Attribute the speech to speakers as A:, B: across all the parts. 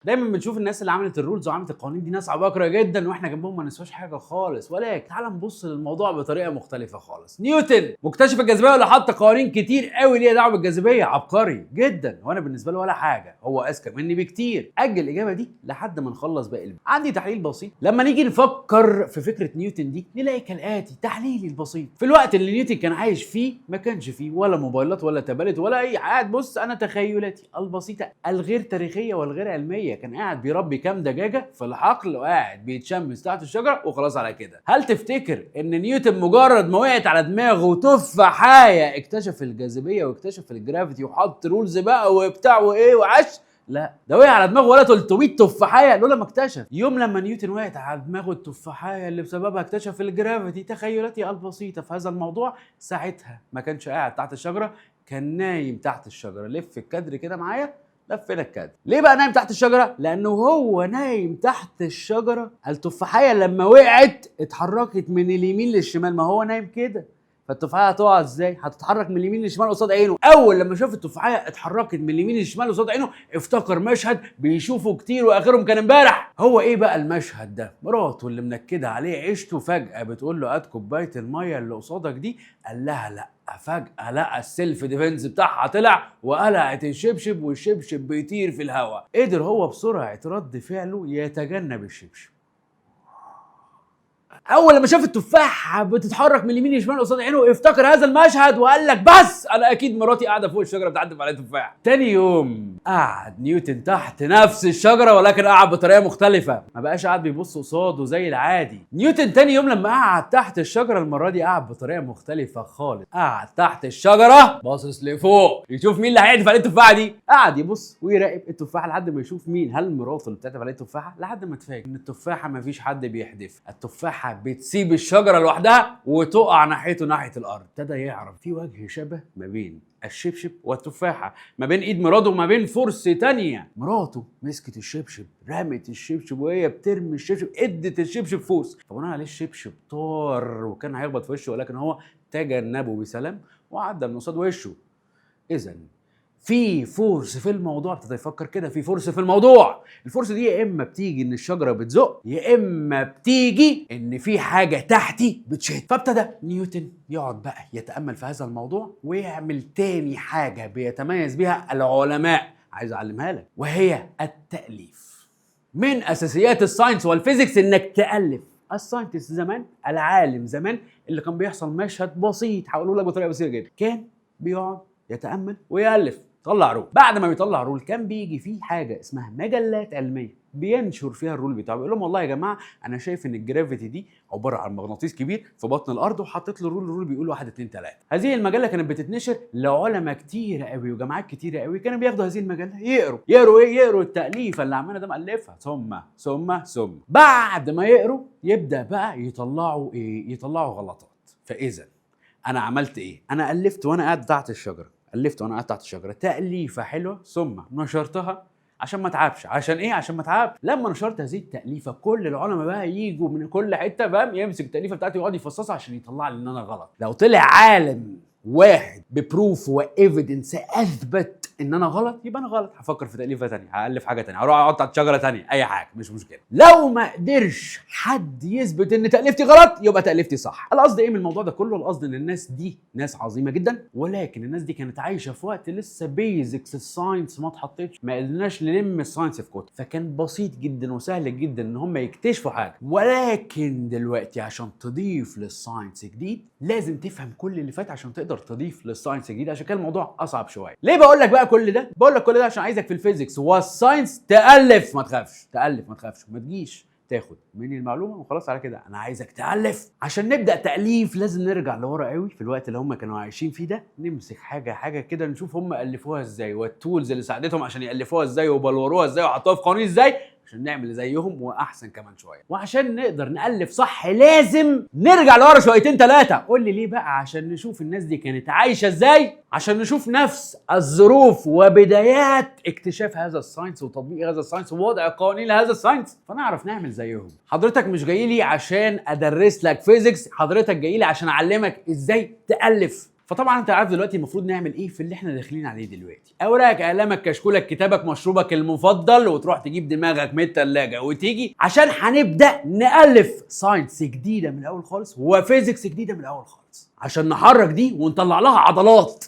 A: دايما بنشوف الناس اللي عملت الرولز وعملت القوانين دي ناس عباقرة جدا واحنا جنبهم ما نسواش حاجه خالص، ولكن تعال نبص للموضوع بطريقه مختلفه خالص. نيوتن مكتشف الجاذبيه ولا حط قوانين كتير قوي ليها دعوه بالجاذبيه، عبقري جدا، وانا بالنسبه له ولا حاجه، هو اذكى مني بكتير. اجل الاجابه دي لحد ما نخلص باقي الفيديو. عندي تحليل بسيط. لما نيجي نفكر في فكره نيوتن دي نلاقي كالاتي تحليلي البسيط: في الوقت اللي نيوتن كان عايش فيه ما كانش فيه ولا موبايلات ولا تابلت ولا اي حاجه. بص انا تخيلاتي البسيطه الغير تاريخيه والغير علميه، كان قاعد بيربي كام دجاجه في الحقل وقاعد بيتشمس تحت الشجره وخلاص على كده. هل تفتكر ان نيوتن مجرد ما وقعت على دماغه تفاحيه اكتشف الجاذبيه واكتشف الجرافيتي وحط رولز بقى وبتاع وايه وعش؟ لا، ده وقع على دماغه ولا 300 تفاحيه لولا ما اكتشف. يوم لما نيوتن وقعت على دماغه التفاحيه اللي بسببها اكتشف الجرافيتي، تخيلاتي البسيطه في هذا الموضوع، ساعتها ما كانش قاعد تحت الشجره، كان نايم تحت الشجره. لف الكادر كده معايا، لفينا الكادر. ليه بقى نايم تحت الشجره؟ لانه هو نايم تحت الشجره التفاحيه لما وقعت اتحركت من اليمين للشمال، ما هو نايم كده، فالتفاحه هتقع ازاي؟ هتتحرك من اليمين للشمال قصاد عينه. اول لما شاف التفاحه اتحركت من اليمين للشمال قصاد عينه افتكر مشهد بيشوفه كتير واخرهم كان امبارح. هو ايه بقى المشهد ده؟ مراته اللي منكده عليه عيشته فجاه بتقول له هات كوبايه الميه اللي قصادك دي، قال لها لا. فجأة لقى السيلف ديفنس بتاعها طلع وقلعت الشبشب والشبشب بيطير في الهواء. قدر هو بسرعة رد فعله يتجنب الشبشب. اول لما شاف التفاحه بتتحرك من اليمين للشمال قصاد عينه افتكر هذا المشهد وقال لك بس انا اكيد مراتي قاعده فوق الشجره بتعدي على تفاح. تاني يوم قعد نيوتن تحت نفس الشجره ولكن قعد بطريقه مختلفه، ما بقاش قاعد بيبص قصاده زي العادي. نيوتن تاني يوم لما قعد تحت الشجره المره دي قعد بطريقه مختلفه خالص، قعد تحت الشجره باصص لفوق يشوف مين اللي هيعدي عليه التفاحه دي. قعد يبص ويراقب التفاحه لحد ما يشوف مين، هل مراته اللي بتعدي عليه التفاحه، لحد ما اتفاجئ ان التفاحه ما فيش حد بيحدف، التفاحه بتسيب الشجره لوحدها وتقع ناحيته ناحيه الارض. ابتدى يعرف في وجه شبه ما بين الشبشب والتفاحه، ما بين ايد مراته وما بين فرصه تانية. مراته مسكت الشبشب، رمت الشبشب وهي بترمي الشبشب ادت الشبشب فورس، فبناء عليه الشبشب طار وكان هيخبط في وشه، ولكن هو تجنبه بسلام وعدى من قصاد وشه. اذا في فورس في الموضوع. ابتدى يفكر كده في فورس في الموضوع. الفورس دي يا اما بتيجي ان الشجره بتزق، يا اما بتيجي ان في حاجه تحتي بتشد. فابتدى نيوتن يقعد بقى يتامل في هذا الموضوع ويعمل تاني حاجه بيتميز بها العلماء، عايز اعلمها لك، وهي التاليف. من اساسيات الساينس والفيزيكس انك تالف. الساينتست زمان، العالم زمان، اللي كان بيحصل مشهد بسيط هقوله لك بطريقه بسيطه جدا، كان بيقعد يتامل ويالف، طلع رول. بعد ما بيطلع رول كان بيجي فيه حاجه اسمها مجلات علميه بينشر فيها الرول بتاعه، بيقول لهم والله يا جماعه انا شايف ان الجرافيتي دي عباره عن مغناطيس كبير في بطن الارض وحطيت له الرول بيقول 1 2 3. هذه المجله كانت بتتنشر لعلماء كتير قوي وجامعات كتيره قوي، كانوا بياخدوا هذه المجله يقروا ايه؟ يقروا التاليف اللي عمالنا ده مالفها، ثم بعد ما يقروا يبدا بقى يطلعوا ايه؟ يطلعوا غلطات. فاذا انا عملت ايه؟ انا الفت وانا قاعد تحت الشجره، تاليفه حلوه، ثم نشرتها عشان ما اتعبش. عشان ايه؟ عشان ما اتعبش. لما نشرت هذه التاليفه كل العلماء بقى يجوا من كل حته، فاهم، يمسك التاليفه بتاعتي ويقعد يفصصها عشان يطلع لي ان انا غلط. لو طلع عالم واحد ببروف وايفيدنس اثبت ان انا غلط، يبقى انا غلط، هفكر في تاليفه ثانيه، هالف حاجه ثانيه، هروح اقعد تحت شجره ثانيه، اي حاجه مش مشكله. لو ما قدرش حد يثبت ان تاليفتي غلط يبقى تاليفتي صح. القصد ايه من الموضوع ده كله؟ القصد ان الناس دي ناس عظيمه جدا، ولكن الناس دي كانت عايشه في وقت لسه بيزكس الساينس ما اتحطتش، ما قدرناش نلم الساينس في كتب، فكان بسيط جدا وسهل جدا ان هم يكتشفوا حاجه. ولكن دلوقتي عشان تضيف للساينس جديد لازم تفهم كل اللي فات عشان تقدر تضيف للساينس جديد، عشان كده الموضوع اصعب شويه. ليه بقول لك بقى كل ده؟ بقول لك كل ده عشان عايزك في الفيزيكس والساينس تالف، ما تخافش، تالف ما تخافش، ما تجيش تاخد مني المعلومه وخلاص على كده. انا عايزك تالف. عشان نبدا تاليف لازم نرجع لورا قوي في الوقت اللي هم كانوا عايشين فيه ده، نمسك حاجه كده نشوف هم الفوها ازاي والتولز اللي ساعدتهم عشان يالفوها ازاي وبلوروها ازاي وحطوها في قوانين ازاي عشان نعمل زيهم واحسن كمان شويه. وعشان نقدر نالف صح لازم نرجع لورا شويتين ثلاثه. قول لي ليه بقى؟ عشان نشوف الناس دي كانت عايشه ازاي، عشان نشوف نفس الظروف وبدايات اكتشاف هذا الساينس وتطبيق هذا الساينس ووضع قوانين لهذا الساينس، فنعرف نعمل زيهم. حضرتك مش جاي لي عشان ادرس لك فيزيكس، حضرتك جاي لي عشان اعلمك ازاي تالف. فطبعا انت عارف دلوقتي المفروض نعمل ايه في اللي احنا داخلين عليه دلوقتي. اوراقك، اقلامك، كشكولك، كتابك، مشروبك المفضل، وتروح تجيب دماغك من الثلاجه وتيجي عشان هنبدا نالف ساينس جديده من الاول خالص وفيزيكس جديده من الاول خالص عشان نحرك دي ونطلع لها عضلات.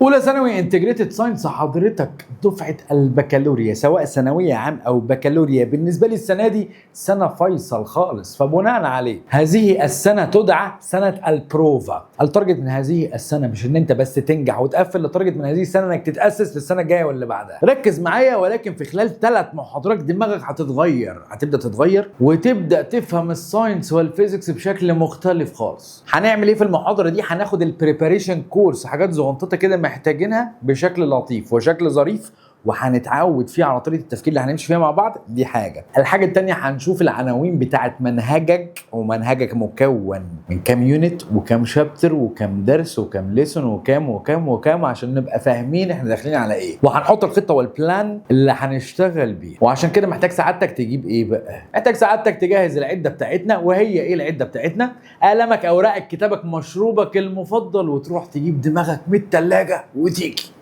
A: اولى ثانوي انتجريتد ساينس حضرتك دفعه البكالوريا، سواء ثانويه عام او بكالوريا. بالنسبه لي السنه دي سنه فيصل خالص، فبناء عليه هذه السنه تدعى سنه البروفا. التارجت من هذه السنه مش ان انت بس تنجح وتقفل، التارجت من هذه السنه انك تتاسس للسنه الجايه واللي بعدها. ركز معايا، ولكن في خلال 3 محاضرات دماغك هتتغير، هتبدا تتغير وتبدا تفهم الساينس والفيزيكس بشكل مختلف خالص. هنعمل ايه في المحاضره دي؟ هناخد البريباريشن كورس، حاجات زغنططه كده محتاجينها بشكل لطيف وشكل ظريف، وهنتعود فيه على طريقه التفكير اللي هنمشي فيها مع بعض. دي حاجه. الحاجه الثانيه هنشوف العناوين بتاعه منهجك، ومنهجك مكون من كام يونت وكام شابتر وكام درس وكام ليسون وكام وكام وكام، عشان نبقى فاهمين احنا داخلين على ايه، وهنحط الخطه والبلان اللي هنشتغل بيه. وعشان كده محتاج سعادتك تجيب ايه بقى؟ محتاج سعادتك تجهز العده بتاعتنا. وهي ايه العده بتاعتنا؟ قلمك، اوراقك، كتابك، مشروبك المفضل، وتروح تجيب دماغك من الثلاجه وتيجي.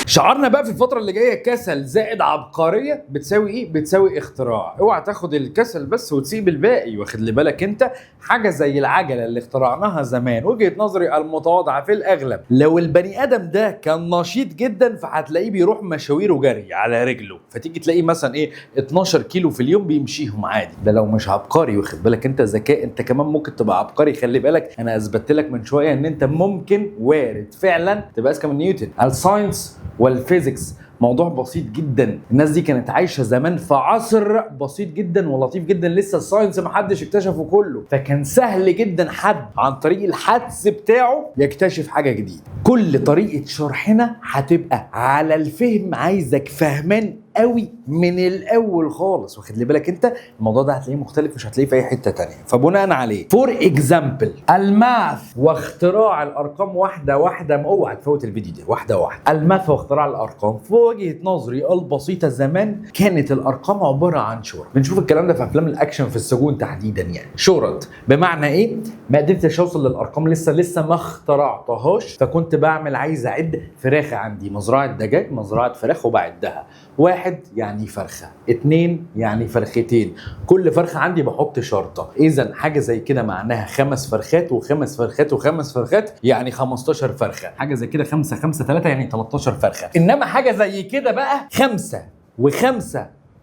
A: شعارنا بقى في الفترة اللي جاية كسل زائد عبقرية بتساوي ايه؟ بتساوي اختراع. اوعى تاخد الكسل بس وتسيب الباقي، واخد لي بالك انت؟ حاجة زي العجلة اللي اخترعناها زمان. وجهة نظري المتواضعة في الاغلب، لو البني ادم ده كان نشيط جدا فهتلاقيه بيروح مشاويره جري على رجله، فتيجي تلاقيه مثلا ايه 12 كيلو في اليوم بيمشيهم عادي. ده لو مش عبقري، واخد بالك انت؟ ذكاء. انت كمان ممكن تبقى عبقري، خلي بالك انا اثبتت لك من شوية ان انت ممكن وارد فعلا تبقى اذكى من نيوتن. الساينس والفيزيكس موضوع بسيط جدا. الناس دي كانت عايشه زمان في عصر بسيط جدا ولطيف جدا، لسه الساينس محدش اكتشفه كله، فكان سهل جدا حد عن طريق الحدس بتاعه يكتشف حاجه جديده. كل طريقه شرحنا هتبقى على الفهم، عايزك فهمان قوي من الاول خالص، واخد لي بالك انت؟ الموضوع ده هتلاقيه مختلف، مش هتلاقيه في اي حته تانية. فبناء عليه فور اكزامبل الماث واختراع الارقام واحده واحده، اوعى تفوت الفيديو ده واحده واحده. الماث واختراع الارقام في وجهه نظري البسيطه، زمان كانت الارقام عباره عن شرط. بنشوف الكلام ده في افلام الاكشن في السجون تحديدا. يعني شرط بمعنى ايه؟ ما قدرتش اوصل للارقام، لسه ما اخترعتهاش، فكنت بعمل عايز اعد فراخ عندي، مزرعه دجاج، مزرعه فراخ، وبعدها. 1 يعني فرخه، 2 يعني فرختين، كل فرخه عندي بحط شرطه. اذا حاجه زي كده معناها 5 فرخات و5 فرخات و5 فرخات، يعني 15 فرخه. حاجه زي كده 5 5 3 يعني 13 فرخه. انما حاجه زي كده بقى 5 و5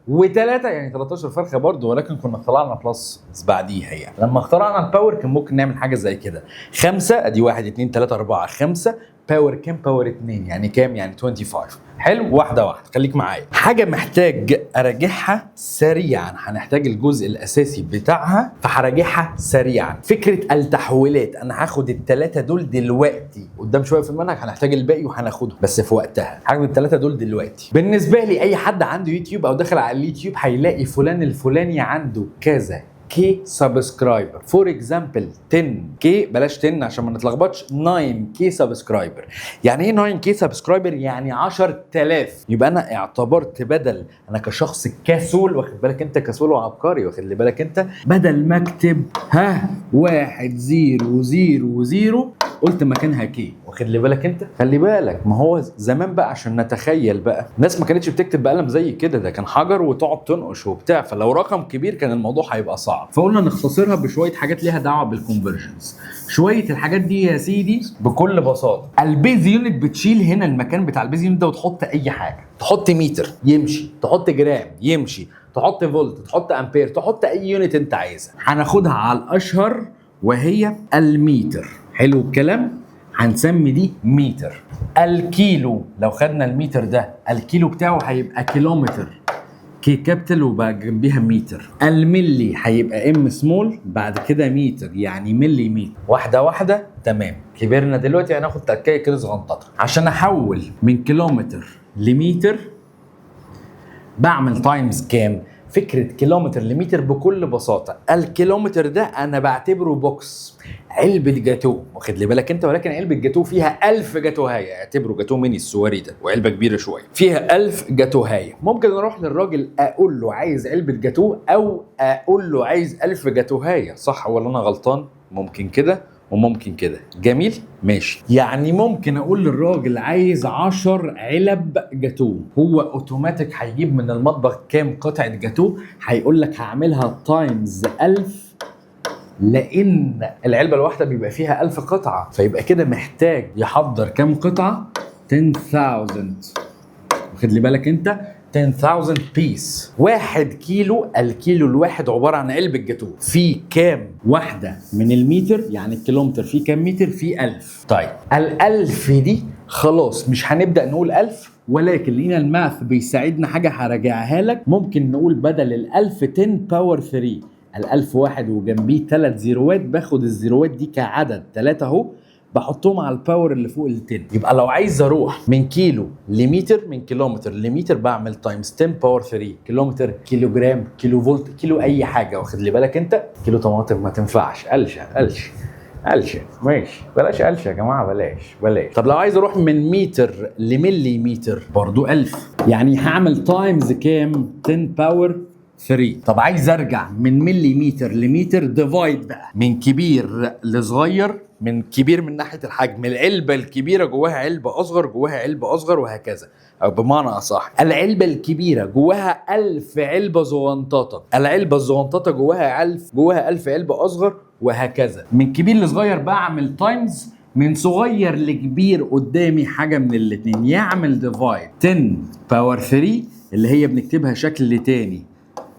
A: و3 يعني 13 فرخه برضه، ولكن كنا اخترعنا بلس بعديها. يعني لما اخترعنا الباور كان ممكن نعمل حاجه زي كده. 5 ادي 1 2 3 4 5 باور كام؟ باور 2 يعني كام؟ يعني 25. حلو، واحده واحده خليك معايا. حاجه محتاج اراجعها سريعا، هنحتاج الجزء الاساسي بتاعها فهراجعها سريعا. فكره التحويلات، انا هاخد ال3 دول دلوقتي، قدام شويه في المنهج هنحتاج الباقي وهناخده بس في وقتها. هاخد ال3 دول دلوقتي. بالنسبه لي اي حد عنده يوتيوب او داخل على اليوتيوب هيلاقي فلان الفلاني عنده كذا كي سبسكرايبر. فور اكزامبل 10 كي، بلاش 10 عشان ما نتلخبطش، 9 كي سبسكرايبر. يعني ايه 9 كي سبسكرايبر؟ يعني 10000. يبقى انا اعتبرت بدل انا كشخص كسول، واخد بالك انت؟ كسول وعبقري، واخد لي بالك انت؟ بدل ما اكتب 1 0 0 0 قلت مكانها كي، واخد لي بالك انت؟ خلي بالك، ما هو زمان بقى عشان نتخيل بقى، الناس ما كانتش بتكتب بقلم زي كده، ده كان حجر وتقعد تنقش وبتاع، فلو رقم كبير كان الموضوع هيبقى صعب. فقلنا نختصرها بشويه حاجات ليها دعوه بالكونفرجنز. شويه الحاجات دي يا سيدي بكل بساطه، البيز يونت بتشيل هنا المكان بتاع البيز يونت ده وتحط اي حاجه. تحط متر يمشي، تحط جرام يمشي، تحط فولت، تحط امبير، تحط اي يونت انت عايزها. هناخدها على الاشهر وهي المتر. حلو الكلام؟ هنسمي دي متر. الكيلو، لو خدنا المتر ده الكيلو بتاعه هيبقى كيلومتر، كي كابيتال وبقى جنبيها متر. الملي هيبقى ام سمول، بعد كده متر يعني ملي متر. واحده واحده تمام. كبرنا دلوقتي هناخد تكايه كده صغنططه. عشان احول من كيلومتر لمتر بعمل تايمز كام؟ فكره كيلومتر لمتر بكل بساطه، الكيلومتر ده انا بعتبره بوكس، علبه جاتوه، واخد لي بالك انت، ولكن علبه جاتوه فيها 1000 جاتوهايه، اعتبره جاتوه ميني السواري ده، وعلبه كبيره شويه فيها 1000 جاتوهايه. ممكن اروح للراجل اقول له عايز علبه جاتوه، او اقول له عايز 1000 جاتوهايه، صح ولا انا غلطان؟ ممكن كده وممكن كده، جميل ماشي. يعني ممكن اقول للراجل عايز 10 علب جاتوه، هو اوتوماتيك هيجيب من المطبخ كام قطعه جاتوه، هيقول لك هعملها تايمز 1000، لان العلبه الواحده بيبقى فيها 1000 قطعه، فيبقى كده محتاج يحضر كام قطعه؟ 10000. واخد لي بالك انت؟ 10000 بيس. 1 كيلو، الكيلو الواحد عباره عن علبه جاتوه، في كام واحده من المتر؟ يعني الكيلومتر فيه كام متر؟ فيه 1000. طيب ال1000 دي خلاص مش هنبدا نقول 1000، ولكن لقينا الماث بيساعدنا حاجه هراجعها لك. ممكن نقول بدل ال1000 10 باور 3، ال1000 واحد وجنبيه 3 زيروات، باخد الزيروات دي كعدد 3 اهو، بحطهم على الباور اللي فوق ال10. يبقى لو عايز اروح من كيلو لمتر، من كيلومتر لمتر، بعمل تايمز 10 باور 3. كيلومتر، كيلو جرام، كيلو فولت، كيلو اي حاجه، واخد لي بالك انت. كيلو طماطم ما تنفعش، قلشه ماشي، بلاش قلشه يا جماعه، بلاش. طب لو عايز اروح من متر لملي متر، برضو 1000، يعني هعمل تايمز كام؟ 10 باور 3. طب عايز ارجع من ملي متر لمتر، ديفايد بقى، من كبير لصغير، من كبير من ناحيه الحجم، العلبه الكبيره جواها علبه اصغر، جواها علبه اصغر، وهكذا. او بمعنى اصح، العلبه الكبيره جواها 1000 علبه زغنططه، العلبه الزغنططه جواها 1000 علبه اصغر، وهكذا. من كبير لصغير بعمل تايمز، من صغير لكبير قدامي حاجه من الاثنين، يعمل ديفايد 10 باور 3 اللي هي بنكتبها شكل تاني،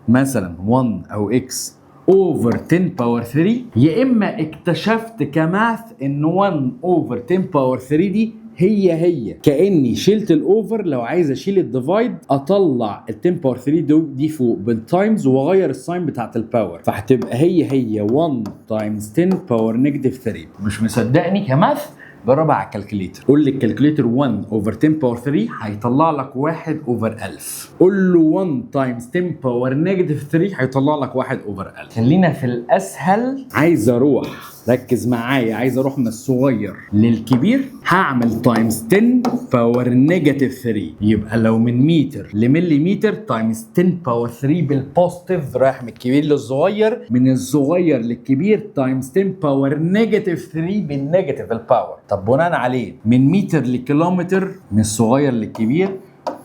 A: مثلا 1 او اكس اوفر 10 باور 3، يا اما اكتشفت كماث ان 1 اوفر 10 باور 3 دي هي كاني شلت الاوفر، لو عايز اشيل الديفايد اطلع ال 10 باور 3 دي فوق بالتايمز واغير الساين بتاعت الباور، فهتبقى هي 1 تايمز 10 باور نيجاتيف 3. مش مصدقني كماث؟ جربها على الكالكوليتر، قول لي الكالكوليتر 1 اوفر 10 باور 3 هيطلع لك 1 اوفر 1000، قول له 1 تايمز 10 باور نيجاتيف 3 هيطلع لك 1 اوفر 1000. خلينا في الاسهل، عايز اروح، ركز معايا، عايز اروح من الصغير للكبير، هعمل تايمز 10 باور نيجاتيف 3، يبقى لو من متر لملي متر تايمز 10 باور 3 بالبوزيتيف، رايح من الكبير للصغير، من الصغير للكبير تايمز 10 باور نيجاتيف 3 بالنيجاتيف الباور. طب بناء عليه من متر لكيلومتر، من الصغير للكبير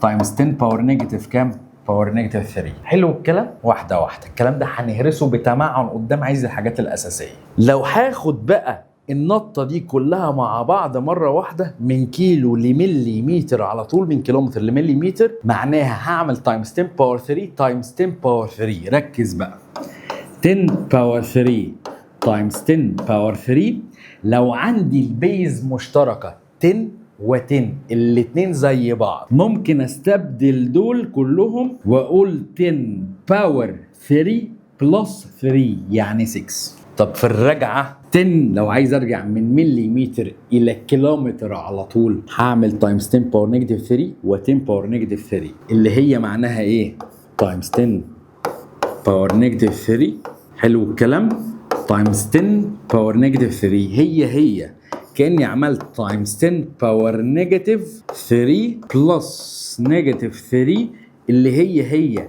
A: تايمز 10 باور نيجاتيف كام؟ باور نيجاتيف 3. حلو الكلام؟ واحده الكلام ده هنهرسه بتمعن قدام، عايز الحاجات الاساسيه. لو هاخد بقى النطه دي كلها مع بعض مره واحده، من كيلو لملي متر على طول، من كيلومتر لملي متر، معناها هعمل تايمز 10 باور 3 تايمز 10 باور 3. ركز بقى، 10 باور 3 تايمز 10 باور 3، لو عندي البيز مشتركه 10 و10 الاتنين زي بعض، ممكن استبدل دول كلهم واقول 10 باور 3 بلس 3 يعني 6. طب في الرجعه 10، لو عايز ارجع من ملي متر الى كيلومتر على طول، هعمل تايمز 10 باور نيجاتيف 3 و10 باور نيجاتيف 3 اللي هي معناها ايه؟ تايمز 10 باور نيجاتيف 3. حلو الكلام؟ تايمز 10 باور نيجاتيف 3 هي كأني عملت تايمز 10 باور نيجاتيف 3 بلس نيجاتيف 3 اللي هي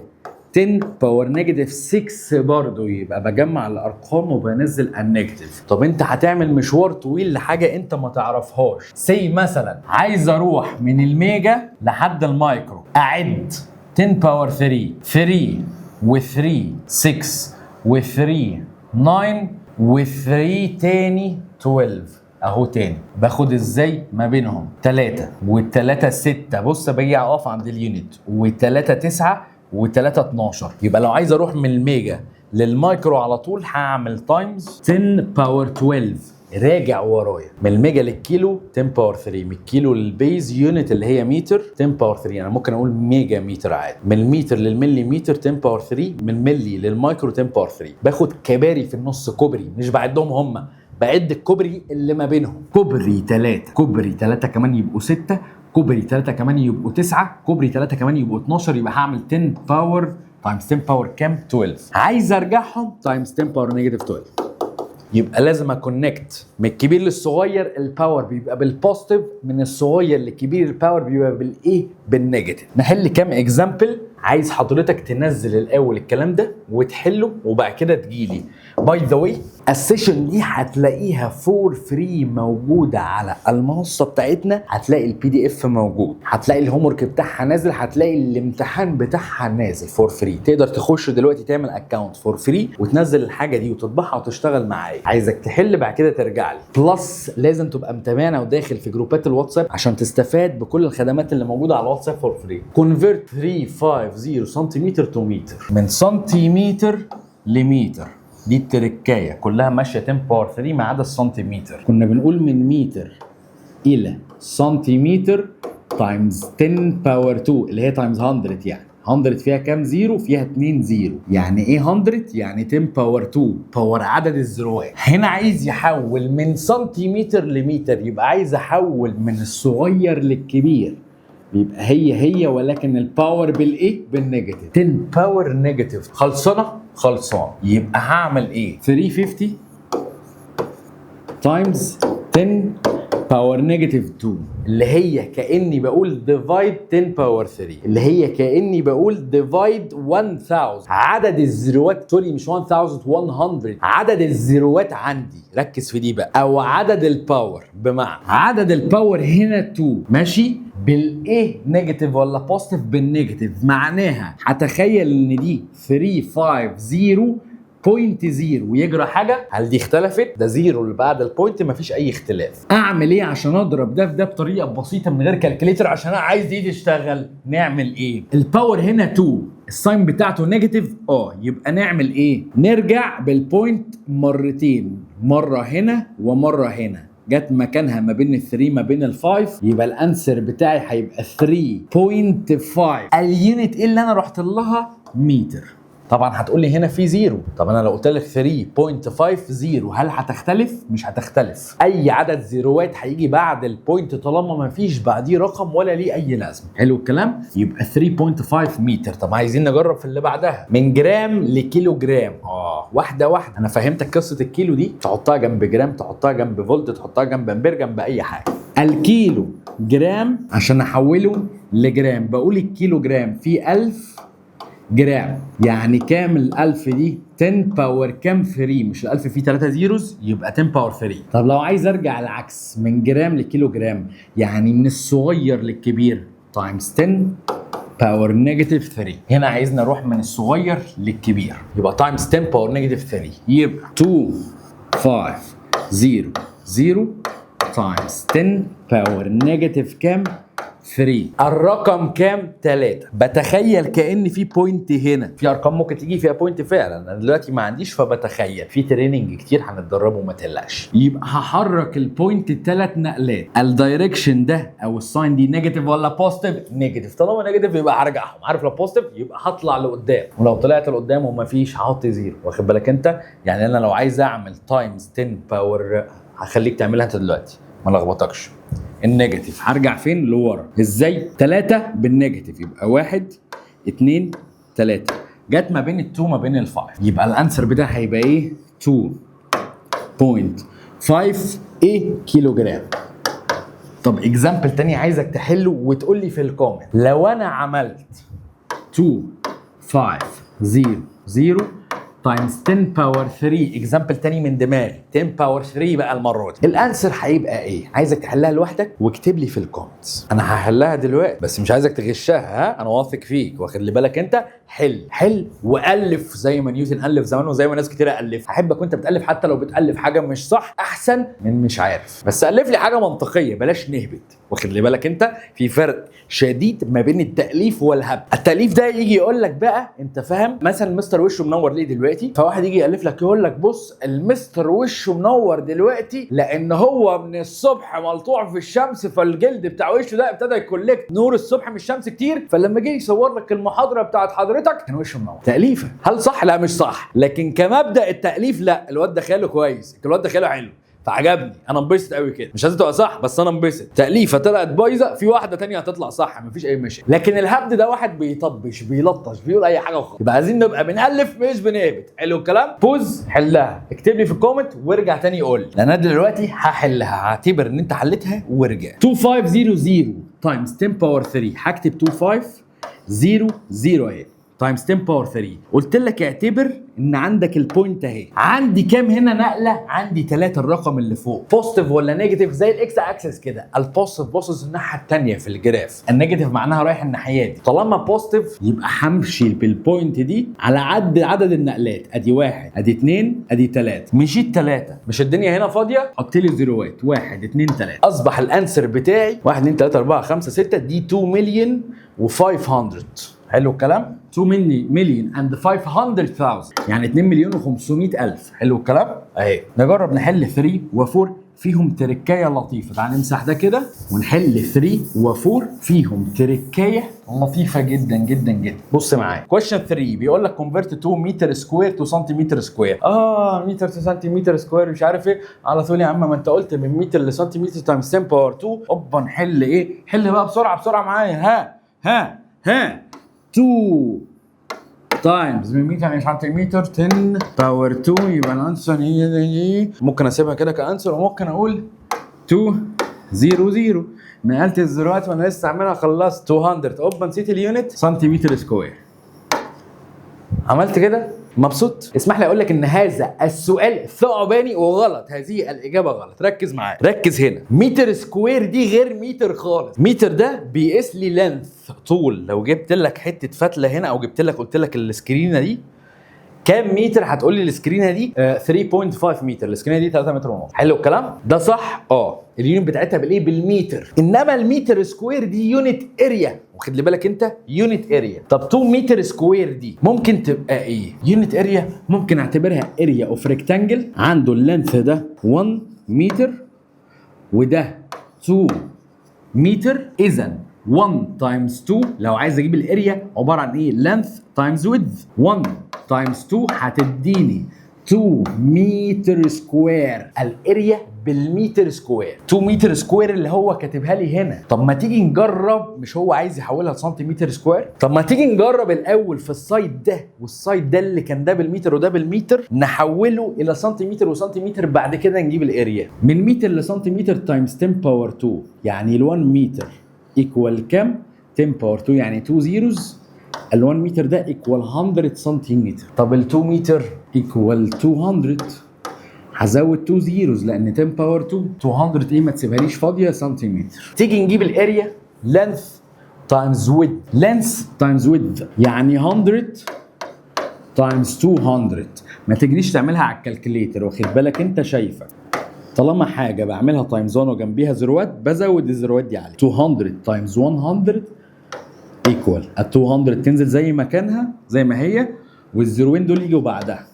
A: 10 باور نيجاتيف 6 برضه، يبقى بجمع الارقام وبنزل النيجاتيف. طب انت هتعمل مشوار طويل لحاجه انت ما تعرفهاش، سي مثلا عايز اروح من الميجا لحد المايكرو، اعد 10 باور 3 و3 6 و3 9 و3 تاني 12 اهو، تاني باخد ازاي ما بينهم 3 و3 6، بص باجي اقف عند اليونت، و3 9 و3 12. يبقى لو عايز اروح من الميجا للمايكرو على طول هعمل تايمز 10 باور 12. راجع ورايا من الميجا للكيلو 10 باور 3، من الكيلو للبيز يونت اللي هي متر 10 باور 3، انا ممكن اقول ميجا متر عادي. من المتر للملي متر 10 باور 3، من الملي للمايكرو 10 باور 3. باخد كباري في النص، كوبري، مش بعدهم هم، بعد الكوبري اللي ما بينهم. كوبري 3، كوبري 3 كمان يبقوا 6، كوبري 3 كمان يبقوا 9، كوبري 3 كمان يبقوا 12، يبقى هعمل 10 باور تايمز 10 باور كام 12. عايز ارجعهم تايمز 10 باور نيجاتيف 12. يبقى لازم اكونكت من الكبير للصغير، الباور بيبقى بالبوزيتيف، من الصغير للكبير الباور بيبقى بالايه بالنيجاتيف. نحل كام اكزامبل. عايز حضرتك تنزل الاول الكلام ده وتحله وبعد كده تجيلي. باي ذا واي السيشن دي هتلاقيها فور فري موجوده على المنصه بتاعتنا، هتلاقي البي دي اف موجود، هتلاقي الهوم ورك بتاعها نازل، هتلاقي الامتحان بتاعها نازل فور فري. تقدر تخش دلوقتي تعمل اكونت فور فري وتنزل الحاجه دي وتطبعها وتشتغل معايا. عايزك تحل بعد كده ترجع لي. بلس لازم تبقى متابعنا وداخل في جروبات الواتساب عشان تستفاد بكل الخدمات اللي موجوده على الواتساب فور فري. كونفيرت 350 سنتيمتر تو متر، من سنتيمتر لمتر. دي التركايه كلها ماشيه 10 باور 3 ما عدا السنتيمتر. كنا بنقول من متر الى سنتيمتر تايمز 10 باور 2 اللي هي تايمز 100. يعني 100 فيها كام زيرو؟ فيها 2 زيرو. يعني ايه 100؟ يعني 10 باور 2 باور عدد الزيروات. هنا عايز يحول من سنتيمتر لمتر، يبقى عايز احول من الصغير للكبير، يبقى هي ولكن الباور بالايه؟ بالنيجاتيف. 10 باور نيجاتيف. خلصان. يبقى هعمل ايه؟ 350 تايمز 10 باور نيجاتيف 2 اللي هي كاني بقول ديفايد 10 باور 3 اللي هي كاني بقول ديفايد 1000. عدد الزيروات سوري مش 1000 100 عدد الزيروات عندي. ركز في دي بقى. او عدد الباور، بمعنى عدد الباور هنا 2 ماشي بالايه نيجاتيف ولا بوزيتيف؟ بالنيجاتيف. معناها هتخيل ان دي 350 بوينت زيرو ويجرى حاجه. هل دي اختلفت؟ ده زيرو اللي بعد البوينت مفيش اي اختلاف. اعمل ايه عشان اضرب ده في ده بطريقه بسيطه من غير كالكليتر عشان انا عايز دي تشتغل؟ نعمل ايه؟ الباور هنا 2 الساين بتاعته نيجاتيف يبقى نعمل ايه؟ نرجع بالبوينت مرتين، مره هنا ومره هنا، جت مكانها ما بين ال3 ما بين ال5، يبقى الانسر بتاعي هيبقى 3.5. اليونت ايه اللي انا رحت لها؟ متر. طبعا هتقول لي هنا في زيرو. طب انا لو قلت لك 3.50 هل هتختلف؟ مش هتختلف. اي عدد زيروات هيجي بعد البوينت طالما ما فيش بعديه رقم ولا ليه اي لازمه. حلو الكلام؟ يبقى 3.5 متر. طب عايزين نجرب في اللي بعدها، من جرام لكيلو جرام. واحده واحده. انا فهمتك قصه الكيلو دي، تحطها جنب جرام، تحطها جنب فولت، تحطها جنب امبير، جنب اي حاجه. الكيلو جرام عشان احوله لجرام بقول الكيلو جرام فيه 1000 جرام. يعني كام ال1000 دي؟ 10 باور كام 3؟ مش ال1000 فيه 3 زيروز يبقى 10 باور 3. طب لو عايز ارجع العكس من جرام لكيلو جرام، يعني من الصغير للكبير تايمز 10 باور نيجاتيف 3. هنا عايزنا نروح من الصغير للكبير، يبقى تايمز 10 باور نيجاتيف 3 يبقى 2500 تايمز 10 باور نيجاتيف كام 3. الرقم كام؟ 3. بتخيل كأن في بوينت هنا. في ارقام ممكن تيجي فيها بوينت فعلا، انا دلوقتي ما عنديش فبتخيل. في تريننج كتير هنتدربه ما تقلقش. يبقى هحرك البوينت 3 نقلات. الدايركشن ده او الساين دي نيجاتيف ولا بوزيتيف؟ نيجاتيف. طالما نيجاتيف يبقى هرجعهم. عارف لو بوزيتيف يبقى هطلع لقدام، ولو طلعت لقدام وما فيش هحط زيرو. واخد بالك انت؟ يعني انا لو عايز اعمل تايمز 10 باور هخليك تعملها انت دلوقتي ما لخبطكش. النيجاتيف هرجع فين؟ لورا. ازاي؟ 3 بالنيجاتيف يبقى 1 2 3. جت ما بين ال2 ما بين ال5، يبقى الانسر بتاعها هيبقى ايه؟ 2.5 كيلو جرام. طب اكزامبل تاني عايزك تحله وتقول لي في الكومنت. لو انا عملت 2500 تايمز 10 باور 3 اكزامبل تاني من دماغي، 10 باور 3 بقى المره دي، الانسر هيبقى ايه؟ عايزك تحلها لوحدك واكتب لي في الكومنتس. انا هحلها دلوقتي بس مش عايزك تغشها. ها انا واثق فيك، واخد لي بالك انت. حل والف زي ما نيوتن الف زمان وزي ما ناس كتير الف. احبك وانت بتالف حتى لو بتالف حاجه مش صح احسن من مش عارف، بس الف لي حاجه منطقيه بلاش نهبط. واخد لي بالك انت في فرق شديد ما بين التاليف والهبد. التاليف ده يجي يقول لك بقى انت فاهم، مثلا مستر وشه منور ليه دلوقتي، فواحد يجي يالف لك يقول لك بص المستر وشه منور دلوقتي لان هو من الصبح ملطوع في الشمس، فالجلد بتاع وشه ده ابتدى يكولكت نور الصبح من الشمس كتير، فلما جه يصور لك المحاضره بتاعت حضرتك كان وشه منور. تاليفه. هل صح؟ لا مش صح، لكن كمبدا التاليف لا، الواد ده خياله كويس، الواد ده خياله حلو، فعجبني، انا انبسط قوي كده. مش لازم تبقى صح بس انا انبسط. تاليفه طلعت بايظه، في واحده تانية هتطلع صح، مفيش اي مشكله. لكن الهبد ده واحد بيطبش بيلطش بيقول اي حاجه وخلاص. يبقى عايزين نبقى بنالف مش بنهبط. حلو الكلام؟ بوز حلها، اكتب لي في الكومنت وارجع تاني قول لي، لان انا دلوقتي هحلها، هعتبر ان انت حلتها وارجع. 2500 تايمز 10 باور 3، هكتب 2500 اهي تايمز 10 باور 3. قلت لك اعتبر ان عندك البوينت اهي. عندي كام هنا نقله؟ عندي 3. الرقم اللي فوق بوزيتيف ولا نيجاتيف؟ زي الاكس اكسس كده. البوزيتيف باصص الناحيه الثانيه في الجراف، النيجاتيف معناها رايح الناحيه دي. طالما بوزيتيف يبقى همشي بالبوينت دي على عدد النقلات. ادي 1 ادي 2 ادي 3. مشيت 3، مش الدنيا هنا فاضيه؟ حط لي زيروات 1 2 3. اصبح الانسر بتاعي 1 2 3 4 5 6. دي 2 مليون و500. حلو الكلام؟ 2 مليون اند 500,000 يعني 2 مليون و500 الف. حلو الكلام؟ اهي نجرب نحل 3 و4 فيهم تركايه لطيفه. تعال نمسح ده كده ونحل 3 و4 فيهم تركايه لطيفه جدا جدا جدا. بص معايا كويشن 3 بيقول لك كونفيرت 2 متر سكوير تو سنتيمتر سكوير. متر تو سنتيمتر سكوير مش عارف ايه. على طول يا عم ما انت قلت من متر لسنتيمتر تايمز 10 باور 2. اوبا نحل ايه؟ حل بقى بسرعه معايا. ها 2 تايمز من متر سنتيمتر 10 باور 2 يبقى الانسر هي ممكن اسيبها كده كانسر، وممكن اقول 200. نقلت الزيروات وانا لسه عاملها خلصت 200. اوبا نسيت اليونت سنتيمتر سكوير. عملت كده مبسوط؟ اسمح لي اقول لك ان هذا السؤال ثعباني وغلط. هذه الاجابه غلط. ركز معايا، ركز هنا. متر سكوير دي غير متر خالص. متر ده بيقيس لي لينث، طول. لو جبت لك حته فتله هنا او جبت لك قلت لك السكرينه دي كام متر، هتقول لي السكرينه دي 3.5 متر. السكرينه دي 3 متر ونص. حلو الكلام ده صح؟ اليونت بتاعتها بالايه؟ بالمتر. انما المتر سكوير دي يونت اريا. واخد لي بالك انت؟ يونت اريا. طب 2 متر سكوير دي ممكن تبقى ايه؟ يونت اريا ممكن اعتبرها اريا اوف ريكتانجل عنده اللينث ده 1 متر وده 2 متر. اذا 1 تايمز 2 لو عايز اجيب الاريا عباره عن ايه؟ لينث تايمز ويدث. 1 تايمز 2 هتديني 2 متر سكوير. الاريا بالمتر سكوير. 2 متر سكوير اللي هو كاتبها لي هنا. طب ما تيجي نجرب، مش هو عايز يحولها لسنتيمتر سكوير؟ طب ما تيجي نجرب الاول في السايد ده والسايد ده اللي كان ده بالمتر وده بالمتر، نحوله الى سنتيمتر وسنتيمتر، بعد كده نجيب الاريا. من متر لسنتيمتر تايمز 10 باور 2 يعني ال1 متر ايكوال كام؟ 10 باور 2 يعني 2 زيروز. ال1 متر ده ايكوال 100 سنتيمتر. طب ال2 متر ايكوال 200. هزود 2 زيروز لان 10 باور 2 200 ايه؟ ما تسيبهاليش فاضيه سنتيمتر. تيجي نجيب الاريا لينث تايمز ويدث. لينث تايمز ويدث يعني 100 تايمز 200. ما تجريش تعملها على الكالكوليتر. واخد بالك انت؟ شايفك طالما حاجه بعملها تايمز 1 وجنبيها زيروات بزود الزيروات دي عليه. 200 تايمز 100 ايكوال ال 200 تنزل زي ما كانها زي ما هي، والزيروين دول يجوا بعدها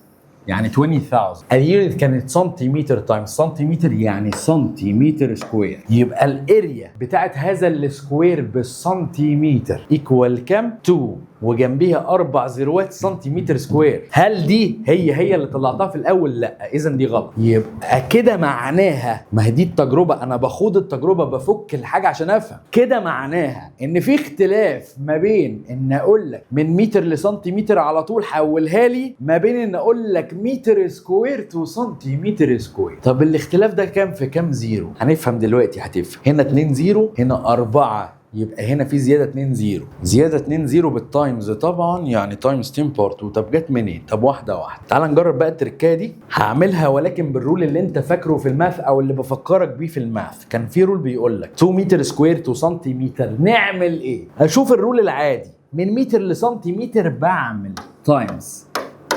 A: يعني 20,000. اليونت كانت سنتيمتر تايمز سنتيمتر يعني سنتيمتر سكوير. يبقى الاريا بتاعت هذا السكوير بالسنتيمتر ايكوال كام؟ 2 وجنبيها 4 زيروات سنتيمتر سكوير. هل دي هي اللي طلعتها في الاول؟ لا، اذا دي غلط. يبقى كده معناها، ما هي دي التجربه، انا بخوض التجربه بفك الحاجه عشان افهم. كده معناها ان في اختلاف ما بين ان اقول لك من متر لسنتيمتر على طول حولها لي، ما بين ان اقول لك متر سكوير تو سنتيمتر سكوير. طب الاختلاف ده كام في كام زيرو؟ هنفهم دلوقتي. هتفهم هنا 2 زيرو هنا 4، يبقى هنا في زياده 2 زيرو. زياده 2 زيرو بالتايمز طبعا يعني تايمز 10 باور 2. طب جت منين؟ طب واحده واحده. تعال نجرب بقى التركايه دي. هعملها ولكن بالرول اللي انت فاكره في الماث او اللي بفكرك بيه في الماث. كان في رول بيقول لك 2 متر سكوير تو سنتيمتر. نعمل ايه؟ اشوف الرول العادي من متر لسنتيمتر بعمل تايمز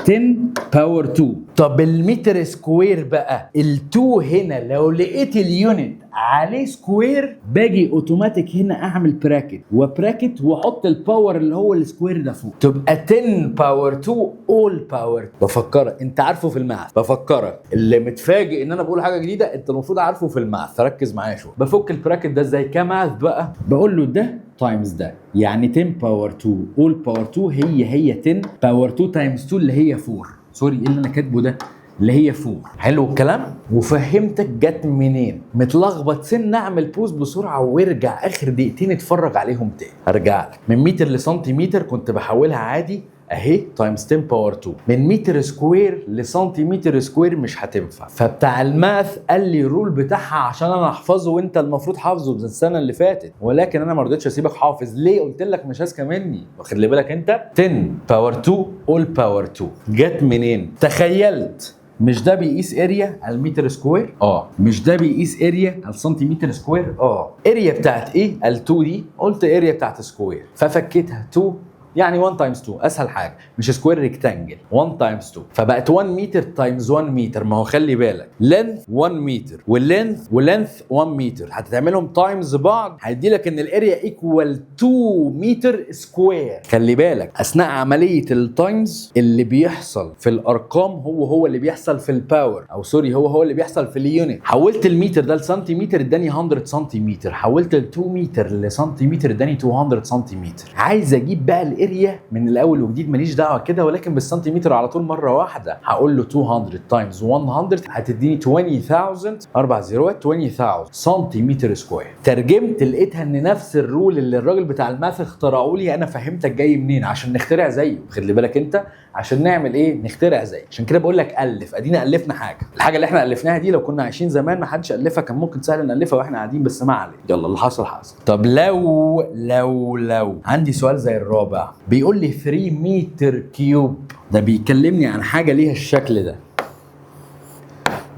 A: 10 باور 2. طب المتر سكوير بقى ال2 هنا لو لقيت اليونت عليه سكوير باجي اوتوماتيك هنا اعمل براكت وبراكت واحط الباور اللي هو السكوير ده فوق، تبقى 10 باور 2 اول باور. بفكرك انت عارفه في الماث، بفكرك اللي متفاجئ ان انا بقول حاجه جديده انت المفروض عارفه في الماث. ركز معايا شويه. بفك البراكت ده ازاي كماث بقى؟ بقول له ده تايمز ده يعني 10 باور 2 اول باور 2 هي 10 باور 2 تايمز 2 اللي هي 4. سوري ايه اللي انا كاتبه ده؟
B: اللي هي 4. حلو الكلام؟ وفهمتك جت منين. متلخبط سن، اعمل بوز بسرعه وارجع اخر دقيقتين اتفرج عليهم تاني. ارجع لك من متر لسنتيمتر كنت بحولها عادي اهي تايمز 10 باور 2. من متر سكوير لسنتيمتر سكوير مش هتنفع، فبتاع الماث قال لي الرول بتاعها عشان انا احفظه وانت المفروض حافظه من السنه اللي فاتت، ولكن انا ما رضيتش اسيبك حافظ. ليه؟ قلت لك مش هاسكه مني. واخد لي بالك انت؟ 10 باور 2 اول باور 2 جت منين؟ تخيلت مش ده بيقيس اريا المتر سكوير؟ مش ده بيقيس اريا السنتيمتر سكوير؟ اريا بتاعت ايه؟ ال2 دي قلت اريا بتاعت سكوير، ففكيتها 2 يعني 1 تايمز 2 اسهل حاجه، مش سكوير ريكتانجل، 1 تايمز 2 فبقت 1 متر تايمز 1 متر. ما هو خلي بالك لينث 1 متر ولينث 1 متر، هتتعملهم تايمز بعض هيدي لك ان الاريا ايكوال 2 متر سكوير. خلي بالك اثناء عمليه التايمز اللي بيحصل في الارقام هو اللي بيحصل في الباور، او سوري هو اللي بيحصل في اليونت. حولت المتر ده لسنتيمتر اداني 100 سنتيمتر، حولت ال 2 متر لسنتيمتر اداني 200 سنتيمتر. عايز اجيب بقى الاريا من الاول وجديد، ماليش دعوه كده، ولكن بالسنتيمتر على طول مره واحده. هقول له 200 تايمز 100 هتديني 20000 4 زيروات 20000 سنتيمتر سكوير. ترجمت لقيتها ان نفس الرول اللي الراجل بتاع الماث اخترعوا لي انا فهمتك جاي منين عشان نخترع زيه. خد لي بالك انت عشان نعمل ايه؟ نخترع زيه. عشان كده بقول لك الف، ادينا الفنا حاجه. الحاجه اللي احنا الفناها دي لو كنا عايشين زمان ما حدش الفها، كان ممكن سهل نالفها واحنا قاعدين، بس ما علينا، يلا اللي حصل حصل. طب لو عندي سؤال زي الرابع بيقول لي 3 متر كيوب، ده بيكلمني عن حاجه ليها الشكل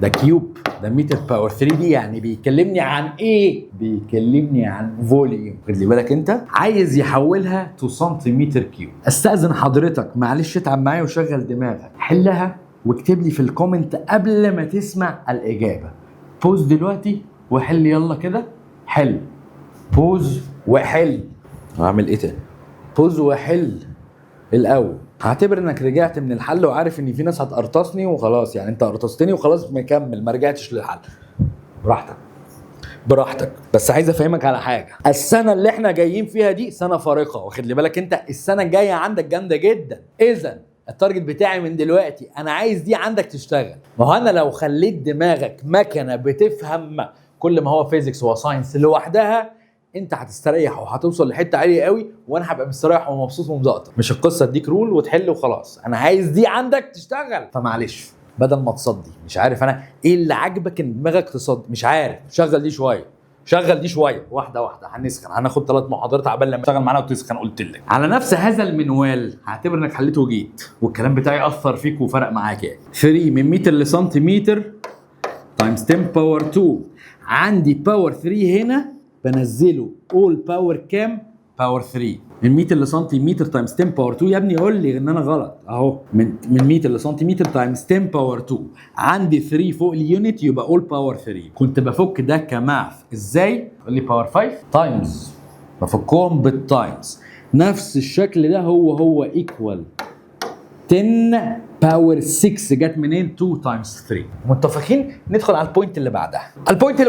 B: ده كيوب، ده متر باور 3 دي، يعني بيكلمني عن ايه؟ بيكلمني عن فوليوم. خد لي بالك انت عايز يحولها تو سنتيمتر كيوب. استاذن حضرتك معلش اتعب معايا وشغل دماغك، حلها واكتب لي في الكومنت قبل ما تسمع الاجابه. بوز دلوقتي وحل، يلا كده حل، بوز وحل. هعمل ايه تاني؟ بوز وحل الاول. هعتبر انك رجعت من الحل وعارف ان في ناس هتقرطصني وخلاص، يعني انت قرطصتني وخلاص مكمل ما رجعتش للحل. براحتك، بس عايز افهمك على حاجه. السنه اللي احنا جايين فيها دي سنه فارقه، واخد لي بالك انت؟ السنه الجايه عندك جامده جدا. اذا التارجت بتاعي من دلوقتي انا عايز دي عندك تشتغل. ما هو انا لو خليت دماغك مكنه بتفهم كل ما هو فيزيكس وساينس لوحدها انت هتستريح وهتوصل لحته عاليه قوي، وانا هبقى مستريح ومبسوط ومزقطط. مش القصه اديك رول وتحل وخلاص، انا عايز دي عندك تشتغل. فمعلش بدل ما تصدي، مش عارف انا ايه اللي عاجبك ان دماغك تصدي، مش عارف. شغل دي شويه واحده واحده. هنسخن، هناخد 3 محاضرات عبال لما تشتغل معانا وتسخن. قلت لك على نفس هذا المنوال هعتبر انك حليته وجيت والكلام بتاعي اثر فيك وفرق معاك. يعني 3 من متر لسنتيمتر تايمز 10 باور 2، عندي باور 3 هنا بنزله اول باور كام؟ باور 3. من متر لسنتيمتر تايمز 10 باور 2. يا ابني قول لي ان انا غلط اهو. من متر لسنتيمتر تايمز 10 باور 2، عندي 3 فوق اليونت يبقى اول باور 3. كنت بفك ده كماث ازاي؟ قول لي باور 5 تايمز، بفكهم بالتايمز. نفس الشكل ده هو ايكوال 10 باور 6. جت منين؟ 2 تايمز 3. متفقين؟ ندخل على البوينت اللي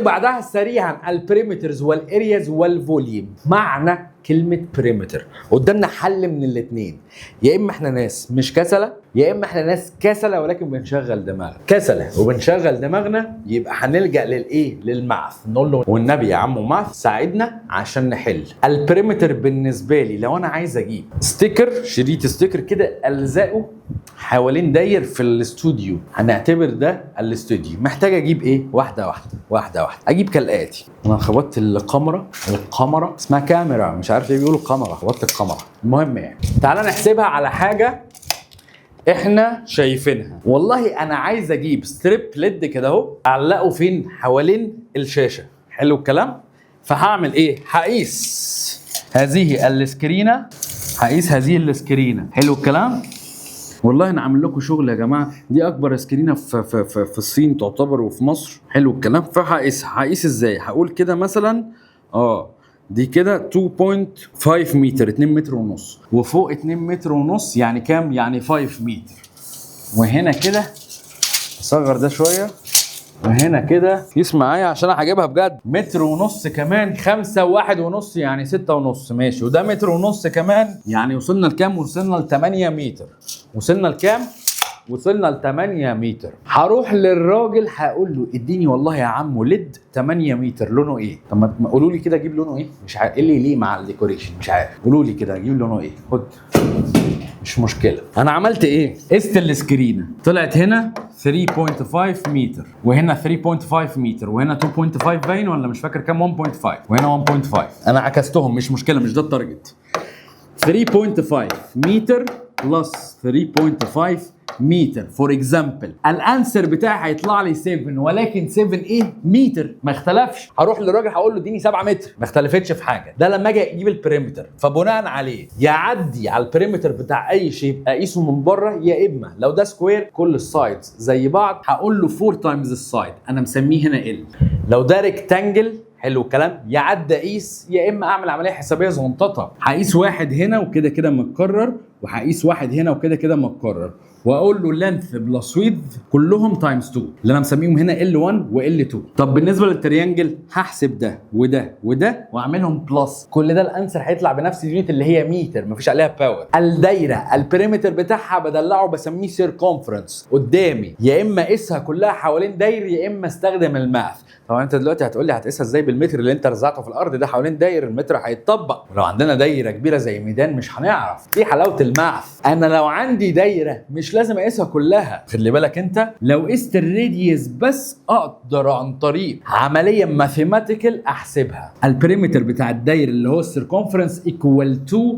B: بعدها. سريعا، البريمترز والارياز والفوليوم. معنى كلمه بريمتر قدامنا حل من الاثنين، يا اما احنا ناس مش كسله، يا اما احنا ناس كسله ولكن بنشغل دماغنا. كسله وبنشغل دماغنا يبقى هنلجا للايه؟ للماث. نقول له والنبي يا عم ماث ساعدنا عشان نحل. البريمتر بالنسبه لي لو انا عايز اجيب ستيكر، شريط ستيكر كده الزقه حوالين داير في الاستوديو، هنعتبر ده الاستوديو. محتاج اجيب ايه؟ واحده واحده. اجيب كالاتي. انا خبطت القمره اسمها كاميرا، مش عارف ليه بيقولوا قمره، خبطت القمره. المهم يعني تعالى نحسبها على حاجه احنا شايفينها. والله انا عايز اجيب ستريب ليد كده اهو، اعلقه فين؟ حوالين الشاشه. حلو الكلام. فهعمل ايه؟ هقيس هذه السكرينه. حلو الكلام. والله انا عامل لكم شغل يا جماعه، دي اكبر سكرينه في الصين تعتبر وفي مصر. حلو الكلام. فهقيس ازاي؟ هقول كده مثلا دي كده 2.5 متر، 2 متر ونص، وفوق 2 متر ونص يعني كام؟ يعني 5 متر. وهنا كده اصغر ده شويه، وهنا كده قيس معايا عشان انا هجيبها بجد. متر ونص كمان 5 و1 ونص يعني 6 ونص. ماشي. وده متر ونص كمان يعني وصلنا لكام؟ وصلنا ل 8 متر. وصلنا لكام؟ وصلنا ل 8 متر. هروح للراجل هقول له اديني والله يا عم ليد 8 متر لونه ايه؟ طب ما قولوا لي كده اجيب لونه ايه؟ مش عارف ايه اللي يليق مع الديكوريشن، مش عارف. قولوا لي كده اجيب لونه ايه؟ خد. مش مشكله. انا عملت ايه؟ قست السكرينه طلعت هنا 3.5 متر وهنا 3.5 متر وهنا 2.5 باين ولا مش فاكر كام، 1.5 وهنا 1.5. انا عكستهم مش مشكله، مش ده التارجت. 3.5 متر بلس 3.5 متر فور اكزامبل. الانسر بتاعي هيطلع لي 7 ولكن 7 ايه؟ متر، ما اختلفش. هروح للراجل هقول له اديني 7 متر، ما اختلفتش في حاجه. ده لما اجي اجيب البريمتر، فبناء عليه يعدي على البريمتر بتاع اي شيء اقيسه من بره، يا اما لو ده سكوير كل السايدز زي بعض هقول له 4 تايمز السايد، انا مسميه هنا ال. لو ده ريكتانجل حلو الكلام يعدي اقيس، يا اما اعمل عمليه حسابيه زنططه، هقيس واحد هنا وكده كده متكرر، وهقيس واحد هنا وكده كده متكرر، واقول له لينث بلس ويدث كلهم تايمز 2 اللي انا مسميهم هنا L1 و L2. طب بالنسبه للتريانجل هحسب ده وده وده واعملهم بلس، كل ده الانسر هيطلع بنفس اليونت اللي هي متر، مفيش عليها باور. الدايره البريمتر بتاعها بدلعه بسميه سيركمفرنس قدامي، يا اما اقيسها كلها حوالين داير يا اما استخدم الماث. طبعا انت دلوقتي هتقول لي هتقيسها ازاي بالمتر اللي انت رزعته في الارض ده حوالين داير؟ المتر هيتطبق، ولو عندنا دايره كبيره زي ميدان مش هنعرف. دي حلاوه الماث. انا لو عندي دايره مش لازم اقيسها كلها، خلي بالك انت لو قست الراديوس بس اقدر عن طريق عمليه ماثيماتيكال احسبها. البريمتر بتاع الدايره اللي هو السيركمفرنس ايكوال تو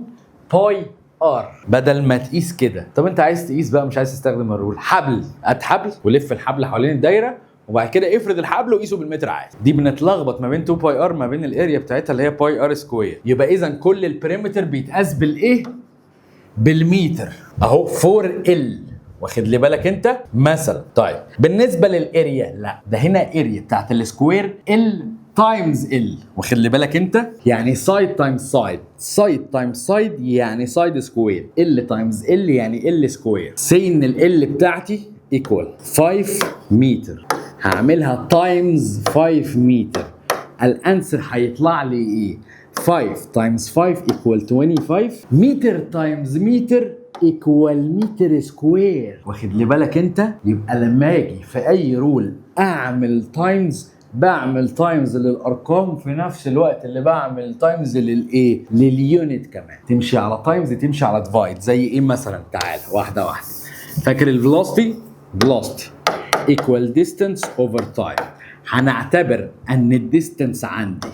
B: باي ار، بدل ما تقيس كده. طب انت عايز تقيس بقى مش عايز تستخدم الرول، حبل هات حبل ولف الحبل حوالين الدايره وبعد كده افرد الحبل وقيسه بالمتر عادي. دي بنتلخبط ما بين 2 باي ار ما بين الاريا بتاعتها اللي هي باي ار سكوير. يبقى اذا كل البريمتر بيتقاس بالايه؟ بالمتر اهو 4 ال، واخد لي بالك انت مثلا. طيب بالنسبه للاريا لا، ده هنا اريا بتاعت السكوير ال تايمز ال، واخد لي بالك انت، يعني سايد تايمز سايد، سايد تايمز سايد يعني سايد سكوير، ال تايمز ال يعني ال سكوير. سي ان ال بتاعتي ايكوال 5 متر، هعملها تايمز 5 متر، الانسر هيطلع لي ايه؟ 5 تايمز 5 ايكوال 25 متر تايمز متر ايكوال متر سكوير، واخد لي بالك انت. يبقى لما اجي في اي رول اعمل تايمز بعمل تايمز للارقام في نفس الوقت اللي بعمل تايمز للايه؟ لليونت كمان. تمشي على تايمز تمشي على ديفايد. زي ايه مثلا؟ تعال واحده واحده. فاكر الفيلوسيتي؟ velocity equal distance over time. هنعتبر ان الديستنس عندي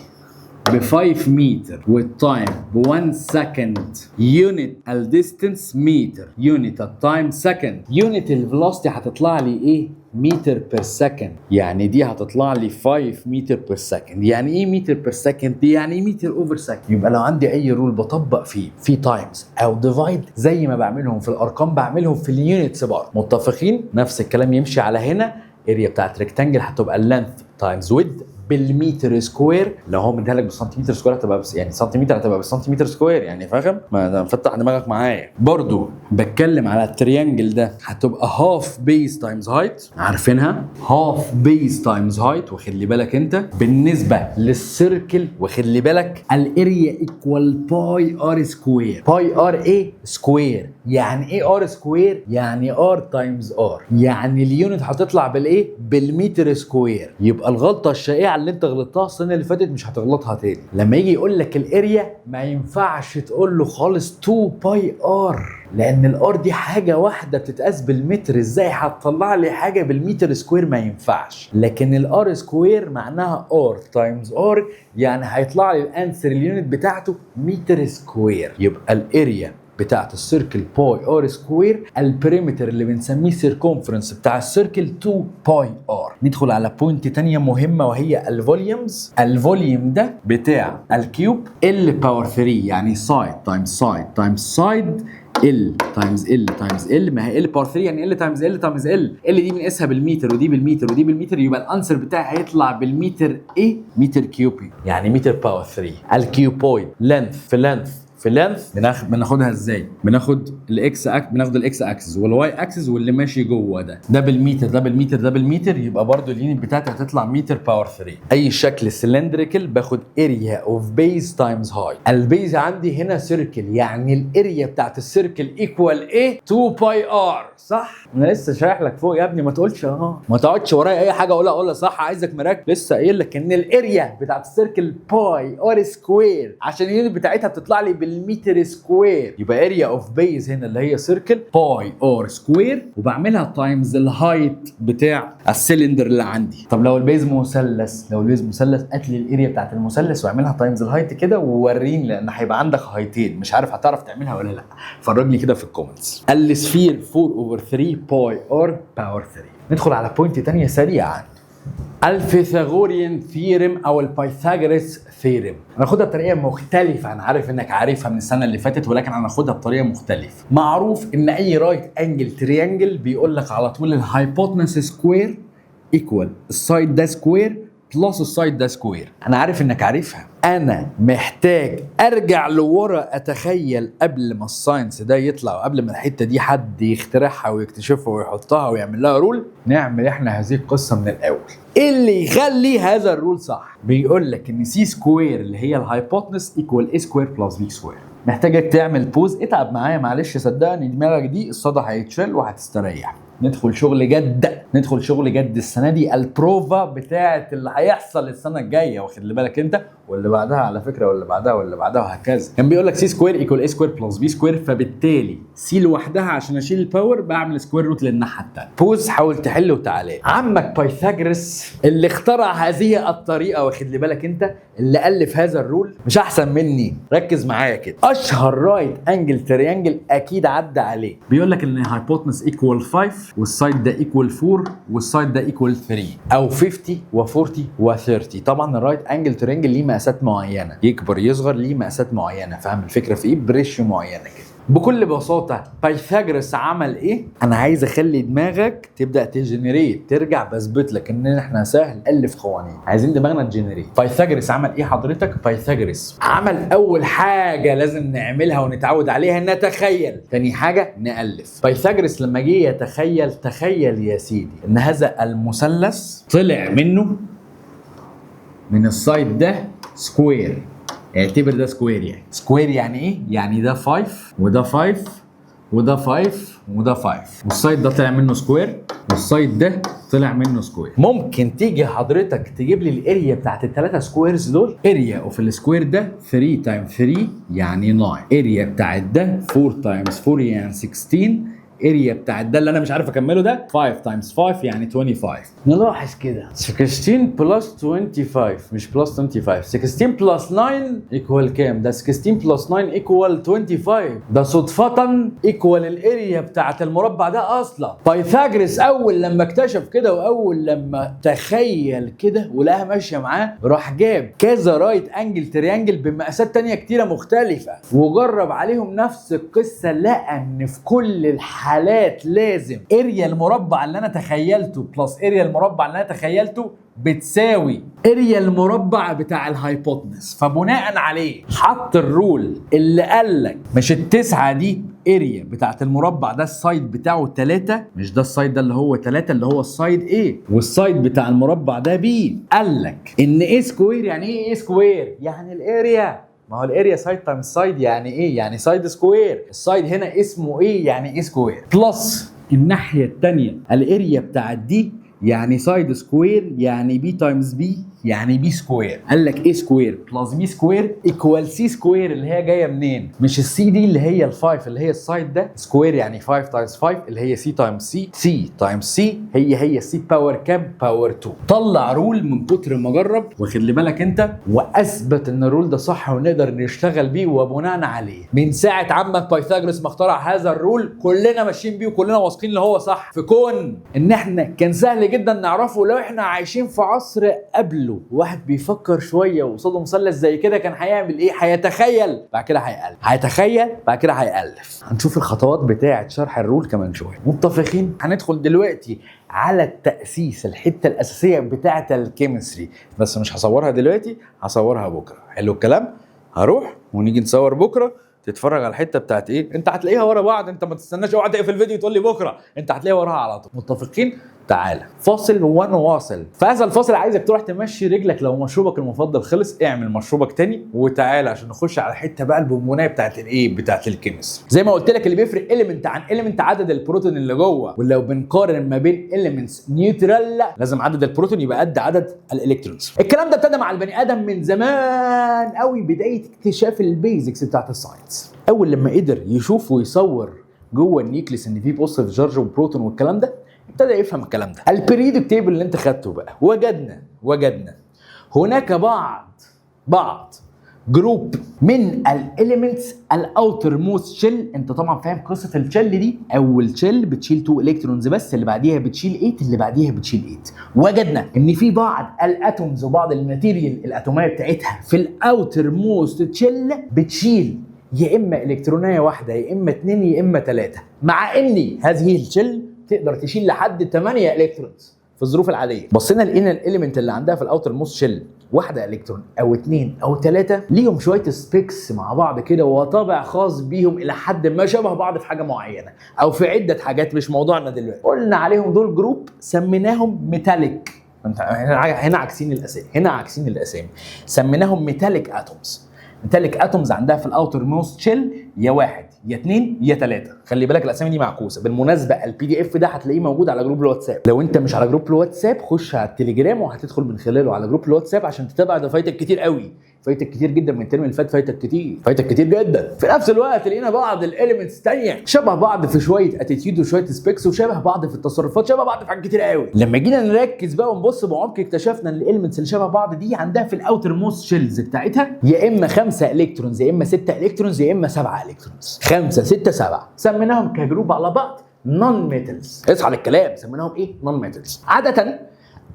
B: ب 5 متر والتايم ب 1 سكند. يونت الديستنس متر، يونت التايم سكند، يونت الفيلوسيتي هتطلع لي ايه؟ متر بير سكند. يعني دي هتطلع لي 5 متر بير سكند. يعني ايه متر بير سكند؟ يعني متر اوفر سكند. يبقى لو عندي اي رول بطبق فيه في تايمز او ديفايد زي ما بعملهم في الارقام بعملهم في اليونتس برضه. متفقين؟ نفس الكلام يمشي على هنا. اريا بتاعت ريكتانجل هتبقى اللينث تايمز ويدث بالمتر سكوير. لو هو مديها لك بالسنتيمتر سكوير هتبقى يعني سنتيمتر هتبقى بالسنتيمتر سكوير، يعني فاهم؟ ما مفتح دماغك معايا. برضو بتكلم على التريانجل ده هتبقى هاف بيز تايمز هايت، عارفينها؟ هاف بيز تايمز هايت، واخد لي بالك انت. بالنسبه للسيركل واخد لي بالك الاريا ايكوال باي ار سكوير. باي ار ايه؟ سكوير. يعني ايه ار سكوير؟ يعني ار تايمز ار، يعني اليونت هتطلع بالايه؟ بالمتر سكوير. يبقى الغلطه الشائعه اللي انت غلطتها السنه اللي فاتت مش هتغلطها تاني. لما يجي يقول لك الاريا ما ينفعش تقول له خالص 2 باي ار، لان الار دي حاجه واحده بتتقاس بالمتر، ازاي هتطلع لي حاجه بالمتر سكوير؟ ما ينفعش. لكن الار سكوير معناها ار تايمز ار، يعني هيطلع لي الانسر اليونت بتاعته متر سكوير. يبقى الاريا بتاعت السيركل باي ار سكوير، البريمتر اللي بنسميه سيركمفرنس بتاع السيركل 2 باي ار. ندخل على بوينت تانية مهمة وهي الفوليومز. الفوليوم ده بتاع الكيوب ال باور 3، يعني سايد تايمز سايد تايمز سايد ال تايمز ال تايمز ال. ما هي ال باور 3 يعني ال تايمز ال تايمز ال. ال دي بنقيسها بالمتر ودي بالمتر ودي بالمتر، يبقى الانسر بتاعي هيطلع بالمتر ايه؟ متر كيوبي، يعني متر باور 3. الكيوبويد لينث في لينث في لينث بناخدها ازاي؟ بناخد بناخد الاكس اكسس والواي اكسس واللي ماشي جوه ده بالمتر ده بالمتر ده بالمتر، يبقى برضو اليونت بتاعتي هتطلع متر باور 3. اي شكل سلندريكال باخد اريا اوف بيز تايمز هايت. البيز عندي هنا سيركل، يعني الاريا بتاعت السيركل ايكوال ايه؟ 2 باي ار، صح؟ انا لسه شارح لك فوق يا ابني، ما تقولش ما تقعدش ورايا اي حاجه اقولها صح، عايزك مركز. لسه قايل لك ان الاريا بتاعت السيركل باي ار سكوير، عشان اليونت بتاعتها بتطلع لي بالمتر سكوير، يبقى اريا اوف بيز هنا اللي هي سيركل باي ار سكوير، وبعملها تايمز الهايت بتاع السلندر اللي عندي. طب لو البيز مثلث، هات لي الاريا بتاعت المثلث واعملها تايمز الهايت كده ووريني، لان هيبقى عندك هايتين مش عارف هتعرف تعملها ولا لا. فرجني كده في الكومنتس. السفير 4/3 باي ار باور 3. ندخل على بوينت تانية سريعا، الفيثاغوريان ثيرم او البايثاغورس ثيرم. هناخدها بطريقه مختلفه، انا عارف انك عارفها من السنه اللي فاتت، ولكن هناخدها بطريقه مختلفه. معروف ان اي رايت انجل تريانجل بيقول لك على طول الهايبوتنس سكوير ايكوال السايد ده سكوير بلس السايد ده سكوير. انا عارف انك عارفها، انا محتاج ارجع لورا اتخيل قبل ما الساينس ده يطلع وقبل ما الحته دي حد يخترعها ويكتشفها ويحطها ويعمل لها رول، نعمل احنا هذه القصه من الاول. ايه اللي يخلي هذا الرول صح؟ بيقول لك ان سي سكوير اللي هي الهايبوتنس ايكوال اي سكوير بلس بي سكوير. محتاجك تعمل بوز، اتعب معايا معلش، صدقني دماغك دي الصدى هيتشال وهتستريح. ندخل شغل جد السنه دي، البروفا بتاعه اللي هيحصل السنه الجايه، واخد لي بالك انت، واللي بعدها على فكره، واللي بعدها وهكذا. كان بيقول لك سي سكوير ايكوال اي سكوير بلس بي سكوير، فبالتالي سي لوحدها عشان اشيل الباور بعمل سكوير روت للناحيه الثانيه. بوز، حاول تحل وتعالى. عمك بايثاغورس اللي اخترع هذه الطريقه، واخد لي بالك انت، اللي الف هذا الرول مش احسن مني. ركز معايا كده، اشهر رايت انجل تريانجل اكيد عدى عليه. بيقول لك ان هايبوتنس ايكوال 5 والسايد ده ايكوال 4 والسايد ده ايكوال 3، او 50 و40 و30. طبعا الرايت انجل تريانجل ليه مقاسات معينه، يكبر يصغر، ليه مقاسات معينه. فاهم الفكره في ايه؟ بريشيو معينه كده. بكل بساطه بايثاغورس عمل ايه؟ انا عايز اخلي دماغك تبدا تجنريت، ترجع بثبت لك ان احنا سهل الف قوانين، عايزين دماغنا تجنريت. بايثاغورس عمل ايه حضرتك؟ بايثاغورس عمل اول حاجه لازم نعملها ونتعود عليها، نتخيل. تاني حاجه نالف. بايثاغورس لما جه يتخيل، تخيل يا سيدي ان هذا المثلث طلع منه من السايد ده سكوير. اعتبر ده سكوير، يعني سكوير يعني ايه؟ يعني ده 5 وده 5 وده 5 وده 5، والسايد ده طلع منه سكوير والسايد ده طلع منه سكوير. ممكن تيجي حضرتك تجيب لي الاريا بتاعت الثلاثه سكويرز دول. اريا اوف السكوير ده 3 تايمز 3 يعني 9، اريا بتاعت ده 4 تايمز 4 يعني 16، اريا بتاعت ده اللي انا مش عارف اكمله ده 5 تايمز 5 يعني 25. نلاحظ كده 16 بلس 25 مش بلس 25، 16 بلس 9 ايكوال كام؟ ده 16 بلس 9 ايكوال 25. ده صدفة ايكوال الاريا بتاعت المربع ده اصلا. بايثاغورس اول لما اكتشف كده واول لما تخيل كده ولقاها ماشيه معاه، راح جاب كذا رايت انجل تريانجل بمقاسات تانية كتيره مختلفه وجرب عليهم نفس القصه، لقى ان في كل الحالات لازم اريا المربع اللي انا تخيلته بلس اريا المربع اللي انا تخيلته بتساوي اريا المربع بتاع الهايبوتنس. فبناء عليه حط الرول اللي قال لك مش التسعه دي اريا بتاعت المربع ده السايد بتاعه 3، مش ده السايد ده اللي هو 3 اللي هو السايد A، والسايد بتاع المربع ده B. قال لك ان A سكوير يعني ايه A سكوير؟ يعني الاريا. ما هو الاريا سايد تايمز سايد يعني ايه؟ يعني سايد سكوير. السايد هنا اسمه ايه؟ يعني ايه سكوير. بلس الناحيه الثانيه الاريا بتاعت دي يعني سايد سكوير يعني بي تايمز بي يعني بي سكوير. قال لك ايه سكوير بلس بي سكوير ايكوال سي سكوير، اللي هي جايه منين؟ مش السي دي اللي هي ال5 اللي هي السايد ده سكوير يعني 5 تايمز 5 اللي هي سي تايمز سي، سي تايمز سي هي سي باور كام؟ باور 2. طلع رول من كتر ما جرب، واخد لي بالك انت، واثبت ان الرول ده صح ونقدر نشتغل بيه. وبناء عليه من ساعه عمك بايثاغورس ما اخترع هذا الرول كلنا ماشيين بيه وكلنا واثقين ان هو صح. في كون ان احنا كان سهل جدا نعرفه لو احنا عايشين في عصر قبله، واحد بيفكر شويه وقصاده مثلث زي كده كان هيعمل ايه؟ هيتخيل بعد كده هيألف، هيتخيل بعد كده هيألف. هنشوف الخطوات بتاعه شرح الرول كمان شويه. متفقين؟ هندخل دلوقتي على التأسيس، الحته الاساسيه بتاعه الكيمستري، بس مش هصورها دلوقتي، هصورها بكره. حلو الكلام؟ هروح ونيجي نصور بكره، تتفرج على الحته بتاعت ايه؟ انت هتلاقيها ورا بعض، انت ما تستناش اوعى تقفل الفيديو تقول لي بكره، انت هتلاقيها وراها على طول. متفقين؟ تعالى فاصل وانا واصل. فهذا الفاصل عايزك تروح تمشي رجلك، لو مشروبك المفضل خلص اعمل مشروبك تاني وتعالى عشان نخش على الحته بقى البونبونيه بتاعت الايه، بتاعت الكيمستري. زي ما قلت لك اللي بيفرق اليمنت عن اليمنت عدد البروتون اللي جوه، ولو بنقارن ما بين اليمنتس نيوترال لازم عدد البروتون يبقى قد عدد الالكترونز. الكلام ده ابتدى مع البني ادم من زمان قوي، بدايه اكتشاف البيزكس بتاعت الساينس. اول لما قدر يشوف ويصور جوه النيوكليس ان في بوزيتيف شارج وبروتون والكلام ده، ابتدى يفهم الكلام ده. البريودك تيبل اللي انت خدته بقى، وجدنا هناك بعض جروب من الاليمنتس الاوتر موست شيل. انت طبعا فاهم قصه الشيل دي، اول شيل بتشيل 2 الكترونز بس، اللي بعديها بتشيل 8، اللي بعديها بتشيل 8. وجدنا ان في بعض الاتومز وبعض الماتيريال الاتوميه بتاعتها في الاوتر موست شيل بتشيل يا اما الكترونيه واحده يا اما 2 يا اما 3، مع ان هذه الشيل تقدر تشيل لحد 8 الكترونز في الظروف العاديه. بصينا لقينا الاليمنت اللي عندها في الاوتر موست شيل واحده الكترون او 2 او 3 ليهم شويه سبيكس مع بعض كده وطابع خاص بيهم الى حد ما شبه بعض في حاجه معينه او في عده حاجات مش موضوعنا دلوقتي. قلنا عليهم دول جروب سميناهم ميتاليك. هنا عاكسين الاسامي سميناهم ميتاليك اتومز. ميتاليك اتومز عندها في الاوتر موست شيل يا 1 يا 2 يا 3. خلي بالك الاسامي دي معكوسه. بالمناسبه الPDF ده هتلاقيه موجود على جروب الواتساب. لو انت مش على جروب الواتساب خش على التليجرام وهتدخل من خلاله على جروب الواتساب عشان تتابع. ده فايتك كتير قوي، فايتك كتير جدا من الترم اللي فات، فايتك كتير جدا. في نفس الوقت لقينا بعض الاليمنتس تانية شبه بعض في شويه اتيتيود وشويه سبيكس، وشبه بعض في التصرفات، شبه بعض في حاجات كتير قوي. لما جينا نركز بقى ونبص بعمق اكتشفنا ان الاليمنتس اللي شبه بعض دي عندها في الاوتر موست شيلز بتاعتها يا اما 5 الكترونز يا اما 6 الكترونز يا اما 7 الكترونز. 5 6 7 سميناهم كجروب على بعض نون ميتالز. اصحى للكلام، سميناهم ايه؟ نون ميتالز. عاده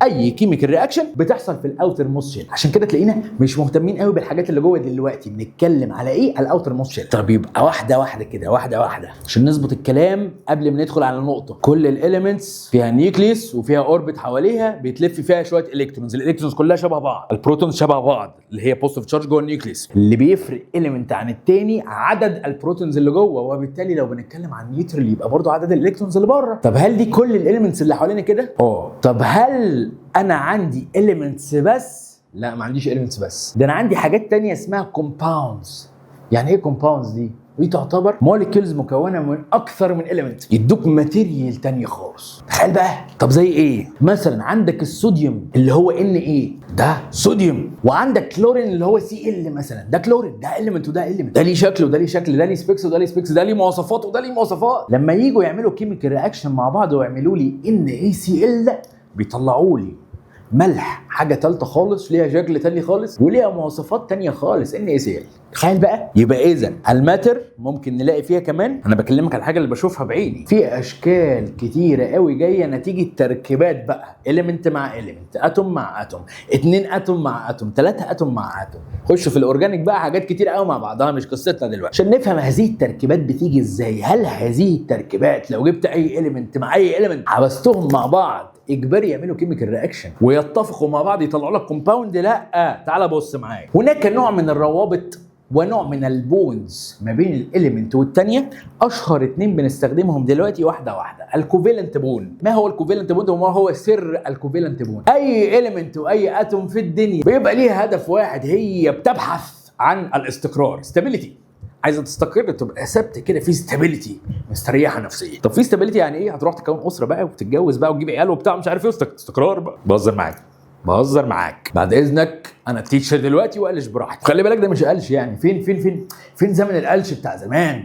B: اي كيميكال رياكشن بتحصل في الاوتر موست شيل، عشان كده تلاقينا مش مهتمين قوي بالحاجات اللي جوه دلوقتي، بنتكلم على ايه؟ الاوتر موست شيل. طب يبقى واحده كده واحده عشان نظبط الكلام قبل ما ندخل على النقطه. كل الاليمنتس فيها نيوكليس وفيها اوربت حواليها بيتلف فيها شويه الكترونز. الالكترونز كلها شبه بعض، البروتونز شبه بعض اللي هي بوزيتيف تشارج جوه النيوكليس. اللي بيفرق اليمنت عن التاني عدد البروتونز اللي جوه، وبالتالي لو بنتكلم عن نيوترال يبقى برضه عدد الالكترونز اللي بره. طب هل دي كل الاليمنتس اللي حوالينا كده؟ طب هل انا عندي elements بس؟ لا، ما عنديش elements بس، ده انا عندي حاجات تانية اسمها compounds. يعني ايه compounds دي؟ دي تعتبر molecules مكونه من اكثر من element يدوك ماتيريال تانية خالص. تخيل بقى. طب زي ايه؟ مثلا عندك الصوديوم اللي هو Na، ده صوديوم، وعندك كلورين اللي هو Cl مثلا، ده كلورين، ده element وده element، ده ليه شكل وده ليه شكل، ده ليه سبيكس وده ليه سبيكس، ده ليه مواصفات وده ليه مواصفات. لما ييجوا يعملوا كيميكال رياكشن مع بعض ويعملوا لي NaCl بيطلعوا لي ملح، حاجه ثالثه خالص ليها شكل تاني خالص وليها مواصفات تانية خالص، NaCl. تخيل بقى. يبقى اذا الماتر ممكن نلاقي فيها كمان، انا بكلمك على الحاجه اللي بشوفها بعيني، في اشكال كتيره قوي جايه نتيجه تركيبات بقى، اليمنت مع اليمنت، اتوم مع اتوم، 2 اتوم مع اتوم، 3 اتوم مع اتوم. خش في الاورجانيك بقى، حاجات كتير قوي مع بعضها مش قصتنا دلوقتي. عشان نفهم هذه التركيبات بتيجي ازاي. هل هذه التركيبات لو جبت اي اليمنت مع اي اليمنت حبستهم مع بعض اجباري يعملوا كيميكال رياكشن ويتفقوا مع بعض يطلعوا لك كومباوند؟ لا. تعال بص معايا. هناك نوع من الروابط ونوع من البونز ما بين الاليمنت والثانيه. اشهر 2 بنستخدمهم دلوقتي واحده الكوفالنت بون. ما هو الكوفالنت بون وما هو سر الكوفالنت بون؟ اي اليمنت واي اتوم في الدنيا بيبقى ليها هدف واحد، هي بتبحث عن الاستقرار، ستابيليتي. عايزه تستقر، تبقى ثابته كده، في ستابيليتي، مستريحه نفسيا. طب في ستابيليتي يعني ايه؟ هتروح تكون اسره بقى وتتجوز بقى وتجيب عيال وبتاع مش عارف ايه، استقرار بقى. بهزر معاك بعد اذنك. انا التيتشر دلوقتي وقلش براحتي. خلي بالك ده مش قلش يعني. فين زمن القلش بتاع زمان؟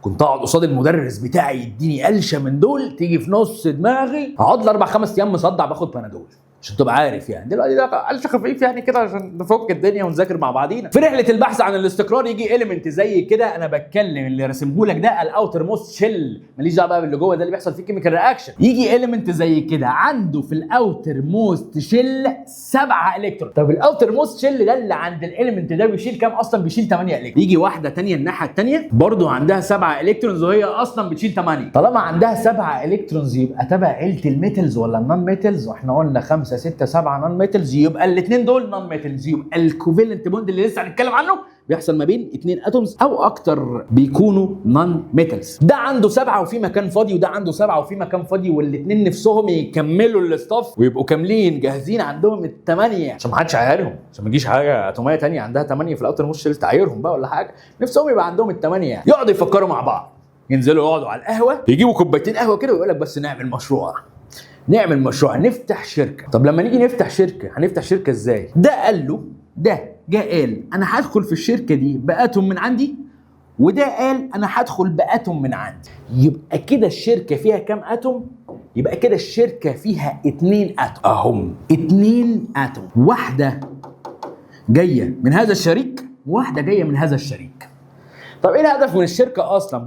B: كنت اقعد قصاد المدرس بتاعي يديني قلشه من دول تيجي في نص دماغي، اقعد لي 4 5 ايام مصدع باخد بنادول عشان تبقى عارف يعني. دلوقتي ده قلش خفيف يعني كده عشان نفك الدنيا ونذاكر مع بعضينا. في رحله البحث عن الاستقرار يجي اليمنت زي كده. انا بتكلم اللي راسمه لك ده الاوتر موست شيل، ماليش دعوه بقى باللي جوه، ده اللي بيحصل فيه كيميكال رياكشن. يجي اليمنت زي كده عنده في الاوتر موست شيل 7 الكترون. طب الاوتر موست شيل ده اللي عند الاليمنت ده بيشيل كام اصلا؟ بيشيل 8 الكترون. يجي واحده ثانيه الناحيه الثانيه برضو عندها 7 الكترونز وهي اصلا بتشيل 8. طالما عندها 7 الكترونز يبقى تبع عيله الميتالز ولا النون ميتالز؟ واحنا قلنا 5 5 6 7 نون ميتالز، يبقى الاثنين دول نون ميتالز. يبقى الكوفالنت بوند اللي لسه هنتكلم عنه بيحصل ما بين 2 اتومز او اكتر بيكونوا نون ميتالز. ده عنده 7 وفي مكان فاضي، وده عنده 7 وفي مكان فاضي، والاثنين نفسهم يكملوا الاستاف ويبقوا كاملين جاهزين عندهم الثمانيه، عشان ما حدش يعايرهم، عشان ما تجيش حاجه اتوميه ثانيه عندها 8 في الاوتر موست شيل تعايرهم بقى ولا حاجه. نفسهم يبقى عندهم الثمانيه، يقعدوا يفكروا مع بعض، ينزلوا يقعدوا على القهوه، يجيبوا كوبايتين قهوه كده ويقول لك بس نعمل مشروع، نفتح شركه. طب لما نيجي نفتح شركه هنفتح شركه ازاي؟ ده قال له، ده جاء قال انا هدخل في الشركه دي باتوم من عندي، وده قال انا هدخل باتوم من عندي. يبقى كده الشركه فيها كام اتوم؟ يبقى كده الشركه فيها 2 اتوم اهم، 2 اتوم، واحده جايه من هذا الشريك وواحده جايه من هذا الشريك. طب ايه الهدف من الشركه اصلا؟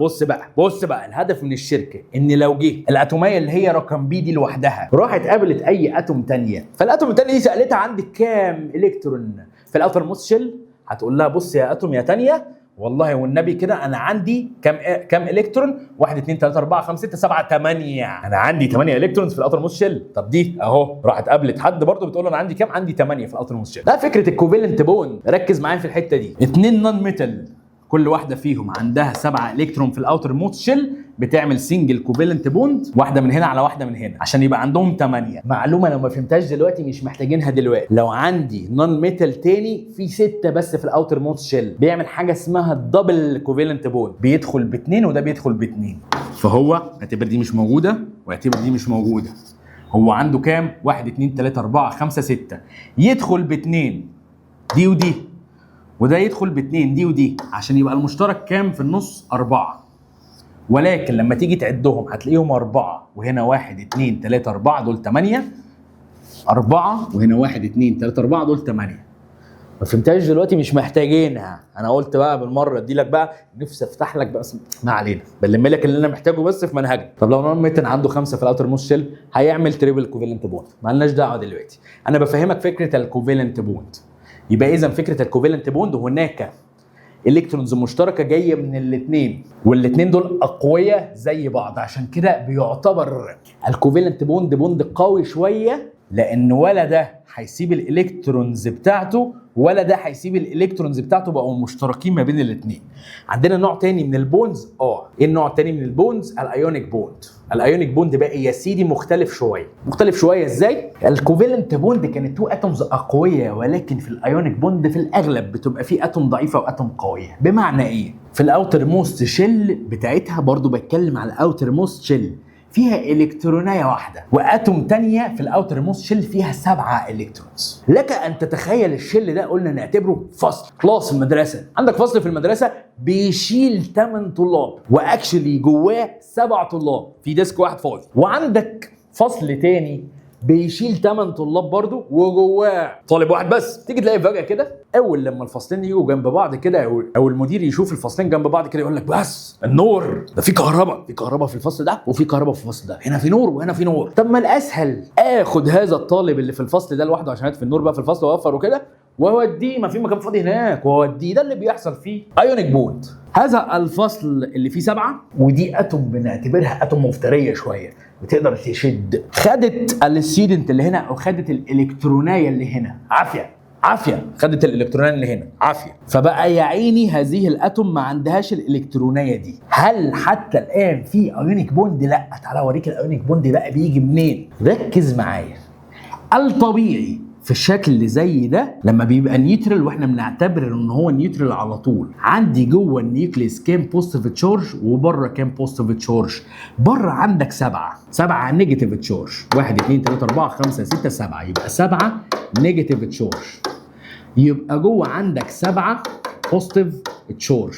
B: بص بقى الهدف من الشركه ان لو جه الاتوميه اللي هي رقم بي دي لوحدها راحت قابلت اي اتوم ثانيه، فالاتوم الثانيه دي سالتها عندك كام الكترون في الاوتر موست شيل، هتقول لها بص يا اتوم يا ثانيه والله والنبي كده انا عندي كام الكترون؟ 1 2 3 4 5 6 7 8. انا عندي 8 الكترونز في الاوتر موست شيل. طب دي اهو راحت قابلت حد برضه بتقول له انا عندي كام؟ عندي 8 في الاوتر موست شيل. ده فكره الكوفالنت بوند، ركز معايا في الحته دي. 2 نون ميتال كل واحده فيهم عندها 7 الكترون في الاوتر موست شيل، بتعمل سنجل كوفالنت بوند، واحده من هنا على واحده من هنا عشان يبقى عندهم 8. معلومه لو ما فهمتهاش دلوقتي مش محتاجينها دلوقتي، لو عندي نون ميتال تاني في 6 بس في الاوتر موست شيل بيعمل حاجه اسمها الدبل كوفالنت بوند، بيدخل باثنين وده بيدخل باثنين. فهو اعتبر دي مش موجوده واعتبر دي مش موجوده، هو عنده كام؟ 1 2 3 4 5 6، يدخل باثنين دي ودي، وده يدخل باثنين دي ودي، عشان يبقى المشترك كام في النص؟ 4. ولكن لما تيجي تعدهم هتلاقيهم 4 وهنا 1 2 3 4 دول 8، 4 وهنا 1 2 3 4 دول 8. ما فهمتهاش دلوقتي مش محتاجينها، انا قلت بقى بالمره ادي لك بقى، نفسي افتح لك بقى ما علينا، بلم لك اللي انا محتاجه بس في منهجنا. طب لو نون ميتن عنده 5 في الاوتر موست شيل هيعمل تريبل كوفالنت بوند، مالناش دعوه دلوقتي، انا بفهمك فكره الكوفالنت بوند. يبقى اذا فكره الكوفالنت بوند هناك الكترونز مشتركه جايه من الاثنين، والاثنين دول اقوياء زي بعض، عشان كده بيعتبر الكوفالنت بوند قوي شويه، لان ولا ده هيسيب الالكترونز بتاعته ولا ده هيسيب الالكترونز بتاعته، بقوا مشتركين ما بين الاثنين. عندنا نوع تاني من البوندز، ايه النوع التاني من البوندز؟ الايونيك بوند. الايونيك بوند بقى يا سيدي مختلف شويه ازاي؟ الكوفالنت بوند كانت 2 اتومز اقوياء، ولكن في الايونيك بوند في الاغلب بتبقى في اتوم ضعيفه واتوم قويه. بمعنى ايه؟ في الاوتر موست شيل بتاعتها، برضو بتكلم على الاوتر موست شيل، فيها الكترونيه واحده، واتوم تانية في الاوتر موست شيل فيها 7 الكترونز. لك ان تتخيل الشيل ده، قلنا نعتبره فصل، كلاس في المدرسه. عندك فصل في المدرسه بيشيل 8 طلاب، واكشلي جواه 7 طلاب في ديسك واحد فاضي، وعندك فصل تاني بيشيل 8 طلاب برضو وجواه طالب واحد بس. تيجي تلاقي فجأة كده اول لما الفصلين يجوا جنب بعض كده، او المدير يشوف الفصلين جنب بعض كده يقول لك بس النور ده، في كهرباء في الفصل ده وفي كهرباء في الفصل ده، هنا في نور وهنا في نور. طب ما الاسهل اخد هذا الطالب اللي في الفصل ده لوحده عشان يطفي النور بقى في الفصل واوفر وكده، واوديه ما في مكان فاضي هناك واوديه. ده اللي بيحصل فيه ايونيك بوند. هذا الفصل اللي فيه 7، ودي اتوم بنعتبرها اتوم مفتريه شويه، بتقدر تشد، خدت الستودنت اللي هنا او خدت الالكترونيه اللي هنا عافيه، خدت الالكترونيه اللي هنا عافيه، فبقى يا عيني هذه الاتوم ما عندهاش الالكترونيه دي. هل حتى الان في ايونيك بوند؟ لا. تعالى اوريك الايونيك بوند بقى بيجي منين. ركز معايا. الطبيعي في الشكل اللي زي ده لما بيبقى نيوترال، واحنا بنعتبر ان هو نيوترال على طول، عندي جوه النيوكليس كام بوزيتيف تشارج وبره كام بوزيتيف تشارج؟ بره عندك 7 نيجاتيف تشارج، 1 2 3 4 5 6 7، يبقى 7 نيجاتيف تشارج، يبقى جوه عندك 7 بوزيتيف تشارج.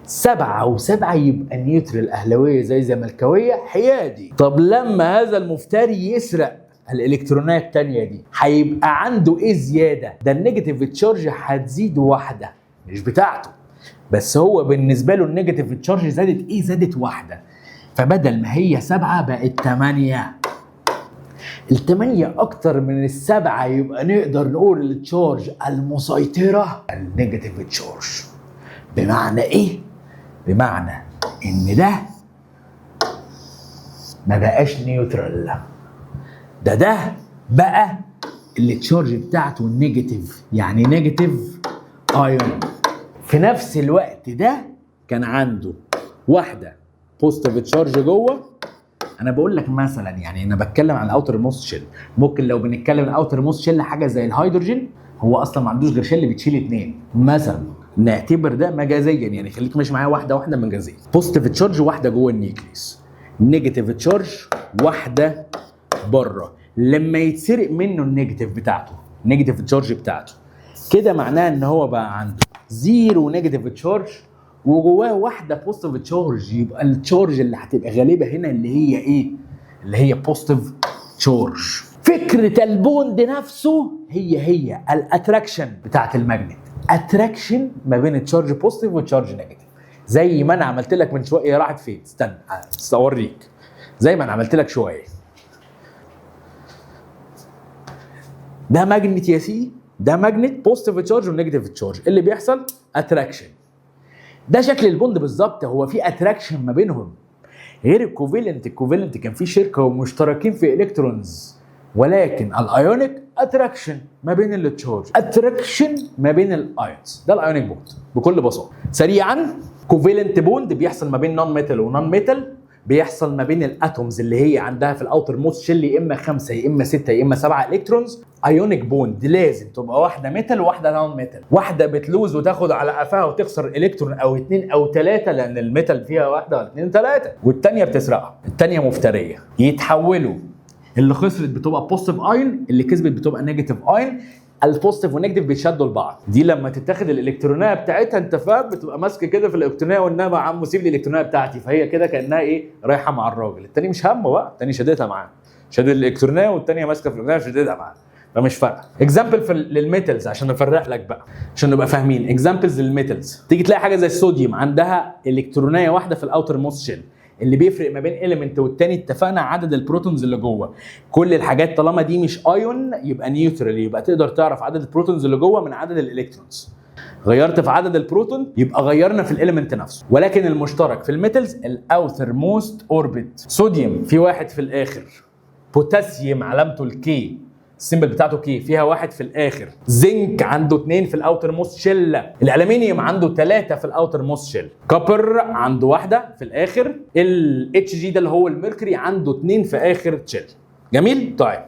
B: 7 و7 يبقى نيوترال، اهلاويه زي زملكاويه حيادي. طب لما هذا المفتري يسرق الالكترونات التانية دي هيبقى عنده ايه زياده؟ ده النيجاتيف تشارج هتزيد واحده مش بتاعته، بس هو بالنسبه له النيجاتيف تشارج زادت ايه؟ زادت واحده، فبدل ما هي 7 بقت 8. ال8 اكتر من ال7، يبقى نقدر نقول التشارج المسيطره النيجاتيف تشارج. بمعنى ايه؟ بمعنى ان ده ما بقاش نيوترال، ده بقى التشارج بتاعته نيجاتيف، يعني نيجاتيف ايون. في نفس الوقت ده كان عنده واحده بوزيتيف تشارج جوه. انا بقول لك مثلا، يعني انا بتكلم عن الاوتر موست شيل. ممكن لو بنتكلم عن الاوتر موست شيل حاجه زي الهيدروجين، هو اصلا ما عندوش غير شيل بتشيل اتنين مثلا. نعتبر ده مجازيا، يعني خليك ماشي معايا واحده واحده مجازيا. بوزيتيف تشارج واحده جوه النيوكليس، نيجاتيف تشارج واحده بره. لما يتسرق منه النيجاتيف بتاعته، النيجاتيف تشارج بتاعته، كده معناه ان هو بقى عنده زيرو نيجاتيف تشارج وجواه واحده بوزيتيف تشارج. يبقى التشارج اللي هتبقى غالبه هنا اللي هي ايه؟ اللي هي بوزيتيف تشارج. فكره البوند نفسه هي الاتراكشن بتاعت الماجنت، اتراكشن ما بين التشارج بوزيتيف والتشارج نيجاتيف. زي ما انا عملت لك من شويه. راحت فين؟ استنى اوريك. زي ما انا عملت لك شويه، ده ماجنت يا سيدي، ده ماجنت بوزيتيف تشارج ونيجاتيف تشارج. اللي بيحصل اتراكشن. ده شكل البوند بالظبط، هو في اتراكشن ما بينهم. غير الكوفالنت، الكوفالنت كان في شركه ومشتركين في الكترونز، ولكن الايونيك اتراكشن ما بين التشارج، اتراكشن ما بين الايونز. ده الايونيك بوند بكل بساطه. سريعا، كوفالنت بوند بيحصل ما بين نون ميتال ونون ميتال، بيحصل ما بين الاتومز اللي هي عندها في الاوتر موست شيل يا اما 5 يا اما 6 يا اما 7 الكترونز. ايونيك بوند لازم تبقى واحده ميتال وواحده نون ميتال، واحده بتلوز وتاخد على قفاها وتخسر الكترون او 2 او 3، لان الميتال فيها واحده ولا 2 3، والثانيه بتسرقها، الثانيه مفتريه. يتحولوا، اللي خسرت بتبقى بوزيتيف ايون، اللي كسبت بتبقى نيجاتيف ايون. البوزيتيف والنيجاتيف بيتشدوا لبعض. دي لما تتاخد الالكترونيه بتاعتها، انت فاهم، بتبقى ماسكه كده في الالكترونيه، وانما عم سيب لي الالكترونيه بتاعتي، فهي كده كانها ايه؟ رايحه مع الراجل. التاني مش همه بقى، التاني شدتها معاه، شد الالكترونيه والتانيه ماسكه في الالكترونيه شدتها معاه، فمش فارقه. اكزامبل للميتالز عشان نفرق لك بقى، عشان نبقى فاهمين. اكزامبلز للميتالز، تيجي تلاقي حاجه زي الصوديوم عندها الكترونيه واحده في الاوتر موست شيل. اللي بيفرق ما بين اليمنت والتاني اتفقنا عدد البروتونز اللي جوه. كل الحاجات طالما دي مش ايون يبقى نيوترال، يبقى تقدر تعرف عدد البروتونز اللي جوه من عدد الالكترونز. غيرت في عدد البروتون يبقى غيرنا في الاليمنت نفسه. ولكن المشترك في الميتالز الاوثر موست اوربت. صوديوم في واحد في الاخر، بوتاسيوم علامته الكي، السيمبل بتاعته كي، فيها واحد في الاخر. زنك عنده 2 في الاوتر موست شيل. الالومنيوم عنده 3 في الاوتر موست شيل. كوبر عنده واحده في الاخر. الاتش جي ده اللي هو الميركوري عنده 2 في اخر شيل. جميل. طيب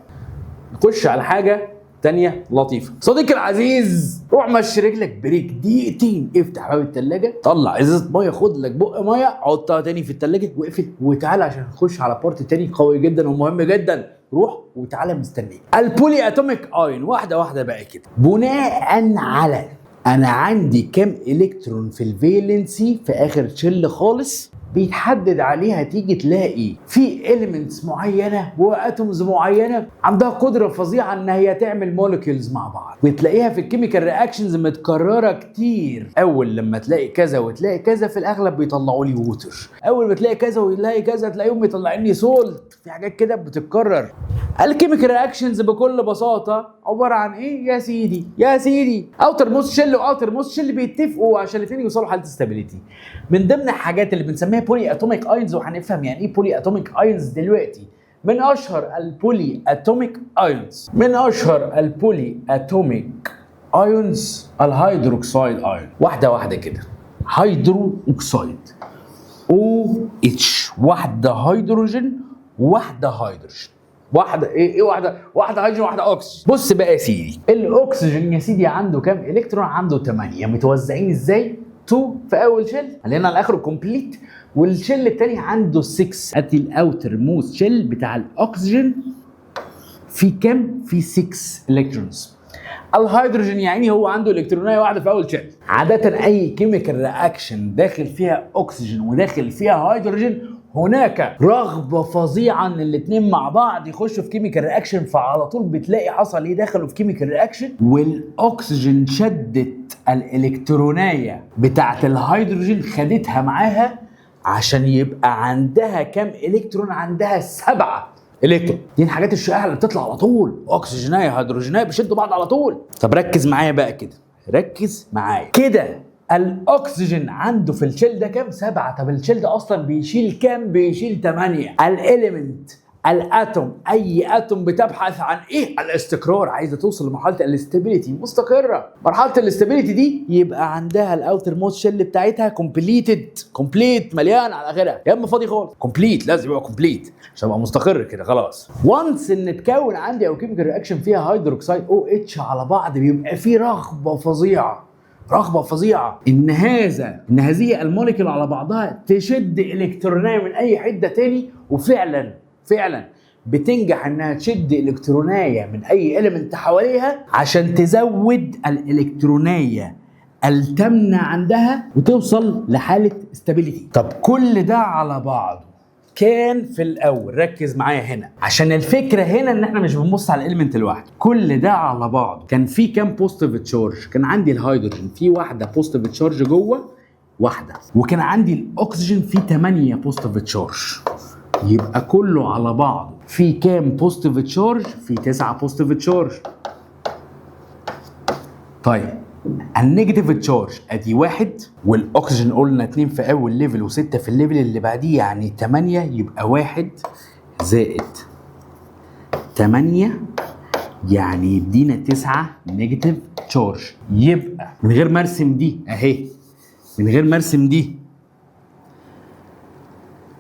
B: نخش على حاجه تانية لطيفه. صديقي العزيز، روح مشي رجلك بريك دقيقتين، افتح باب التلاجة، طلع ازازه ميه، خد لك بق ميه، حطها تاني في التلاجة واقفل، وتعالى عشان نخش على بارت تاني قوي جدا ومهم جدا. روح وتعالى مستنيك. البولي اتوميك ايون، واحده واحده بقى كده. بناء على انا عندي كام الكترون في الفالنسي في اخر شل خالص، بيتحدد عليها. تيجي تلاقي في اليمنتس معينه واتومز معينه عندها قدره فظيعه ان هي تعمل مولكيولز مع بعض، وتلاقيها في الكيميكال رياكشنز متكرره كتير. اول لما تلاقي كذا وتلاقي كذا في الاغلب بيطلعوا لي ووتر، اول ما تلاقي كذا وتلاقي كذا تلاقيهم مطلعين لي سولت. في حاجات كده بتتكرر. الكيميكال رياكشنز بكل بساطه عباره عن ايه يا سيدي؟ يا سيدي اوتر موست شيل واوتر موست شيل بيتفقوا عشان الاثنين يوصلوا حاله ستابيليتي. من ضمن الحاجات اللي بنسميها بولي اتوميك ايونز، وهنفهم يعني ايه بولي اتوميك ايونز دلوقتي. من اشهر البولي اتوميك ايونز، من اشهر البولي اتوميك ايونز الهيدروكسيد ايون. واحده واحده كده. هيدروكسيد او اتش، واحده هيدروجين واحده هيدروجين. واحده ايه واحده هيدروجين واحده اكسجين. بص بقى يا سيدي، الاكسجين يا سيدي عنده كام الكترون؟ عنده 8. متوزعين ازاي؟ 2 في اول شيل، خلينا على اخره كومبليت، والشيل الثاني عنده 6. ادي الاوتر موست شيل بتاع الاكسجين في كام؟ في 6 الكترونز. الهيدروجين يعني هو عنده الكترونيه واحده في اول شيل. عاده اي كيميكال رياكشن داخل فيها اكسجين وداخل فيها هيدروجين، هناك رغبه فظيعه ان الاثنين مع بعض يخشوا في كيميكال رياكشن، فعلى طول بتلاقي حصل ايه؟ دخلوا في كيميكال رياكشن، والاكسجين شدت الالكترونيه بتاعت الهيدروجين، خدتها معاها عشان يبقى عندها كام الكترون؟ عندها 7 الكترون. دي الحاجات الشائعه اللي بتطلع على طول، اكسجينيه هيدروجينيه بيشدوا بعض على طول. طب ركز معايا بقى كده، ركز معايا كده. الاكسجين عنده في الشيل ده كام؟ 7. طب الشيل ده اصلا بيشيل كام؟ بيشيل 8. الاليمنت
A: الاتوم، اي اتوم بتبحث عن ايه؟ الاستقرار، عايزه توصل لمرحله الاستابيليتي، مستقره. مرحله الاستابيليتي دي يبقى عندها الاوتر موست شيل بتاعتها كومبليت مليان على اخرها، يا اما فاضي خالص. كومبليت لازم يبقى كومبليت عشان ابقى مستقر كده خلاص. وانس ان تكون عندي او كيميكال رياكشن فيها هيدروكسيد او اتش على بعض، بيبقى في رغبه فظيعه ان هذه الموليكيول على بعضها تشد الكترونيه من اي حته تاني، وفعلا بتنجح انها تشد الكترونيه من اي اليمنت حواليها عشان تزود الالكترونيه التامنه عندها وتوصل لحاله استابيليتي. طب كل ده على بعضه كان في الاول، ركز معايا هنا عشان الفكره هنا ان احنا مش بنبص على الاليمنت لوحده. كل ده على بعضه كان في كام بوزيتيف تشارج؟ كان عندي الهيدروجين في واحده بوزيتيف تشارج جوه واحده، وكان عندي الاكسجين في 8 بوزيتيف تشارج. يبقى كله على بعضه في كام بوزيتيف تشارج؟ في 9 بوزيتيف تشارج. طيب النيجاتيف تشارج ادي 1، والاكسجين قلنا 2 في اول ليفل و6 في الليفل اللي بعديه، يعني 8، يبقى 1 زائد 8 يعني يدينا 9 نيجاتيف تشارج. يبقى من غير ما ارسم دي اهي، من غير ما ارسم دي،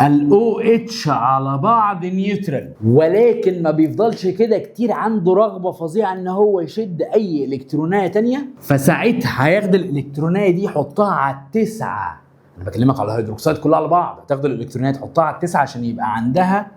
A: الاو اتش على بعض نيوترال، ولكن ما بيفضلش كده كتير، عنده رغبه فظيعه ان هو يشد اي الكترونيه تانية، فساعتها هياخد الالكترونيه دي يحطها على 9. انا بكلمك على الهيدروكسيد كلها على بعض، هتاخد الالكترونيه تحطها على 9 عشان يبقى عندها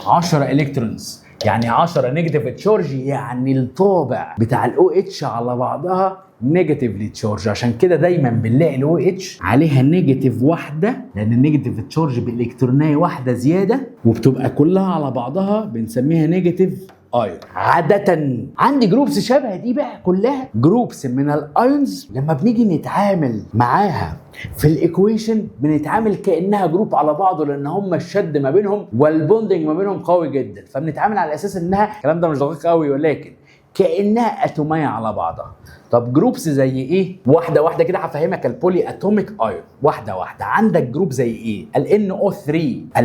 A: 10 الكترونز، يعني 10 نيجاتيف تشارج، يعني الطابع بتاع الاو اتش على بعضها نيجاتيفلي تشارج. عشان كده دايما بنلاقي الاو اتش عليها نيجاتيف واحده، لان النيجاتيف تشارج بالالكترونيه واحده زياده، وبتبقى كلها على بعضها بنسميها نيجاتيف ايون. عاده عندي جروبس شبه دي بقى، كلها جروبس من الايونز. لما بنيجي نتعامل معاها في الايكويشن بنتعامل كانها جروب على بعضه، لان هم الشد ما بينهم والبوندنج ما بينهم قوي جدا، فبنتعامل على اساس انها، الكلام ده مش دقيق قوي، ولكن كانها اتوميه على بعضها. طب جروبس زي ايه؟ واحده كده هفهمك. البولي اتوميك ايون واحده عندك جروب زي ايه؟ ال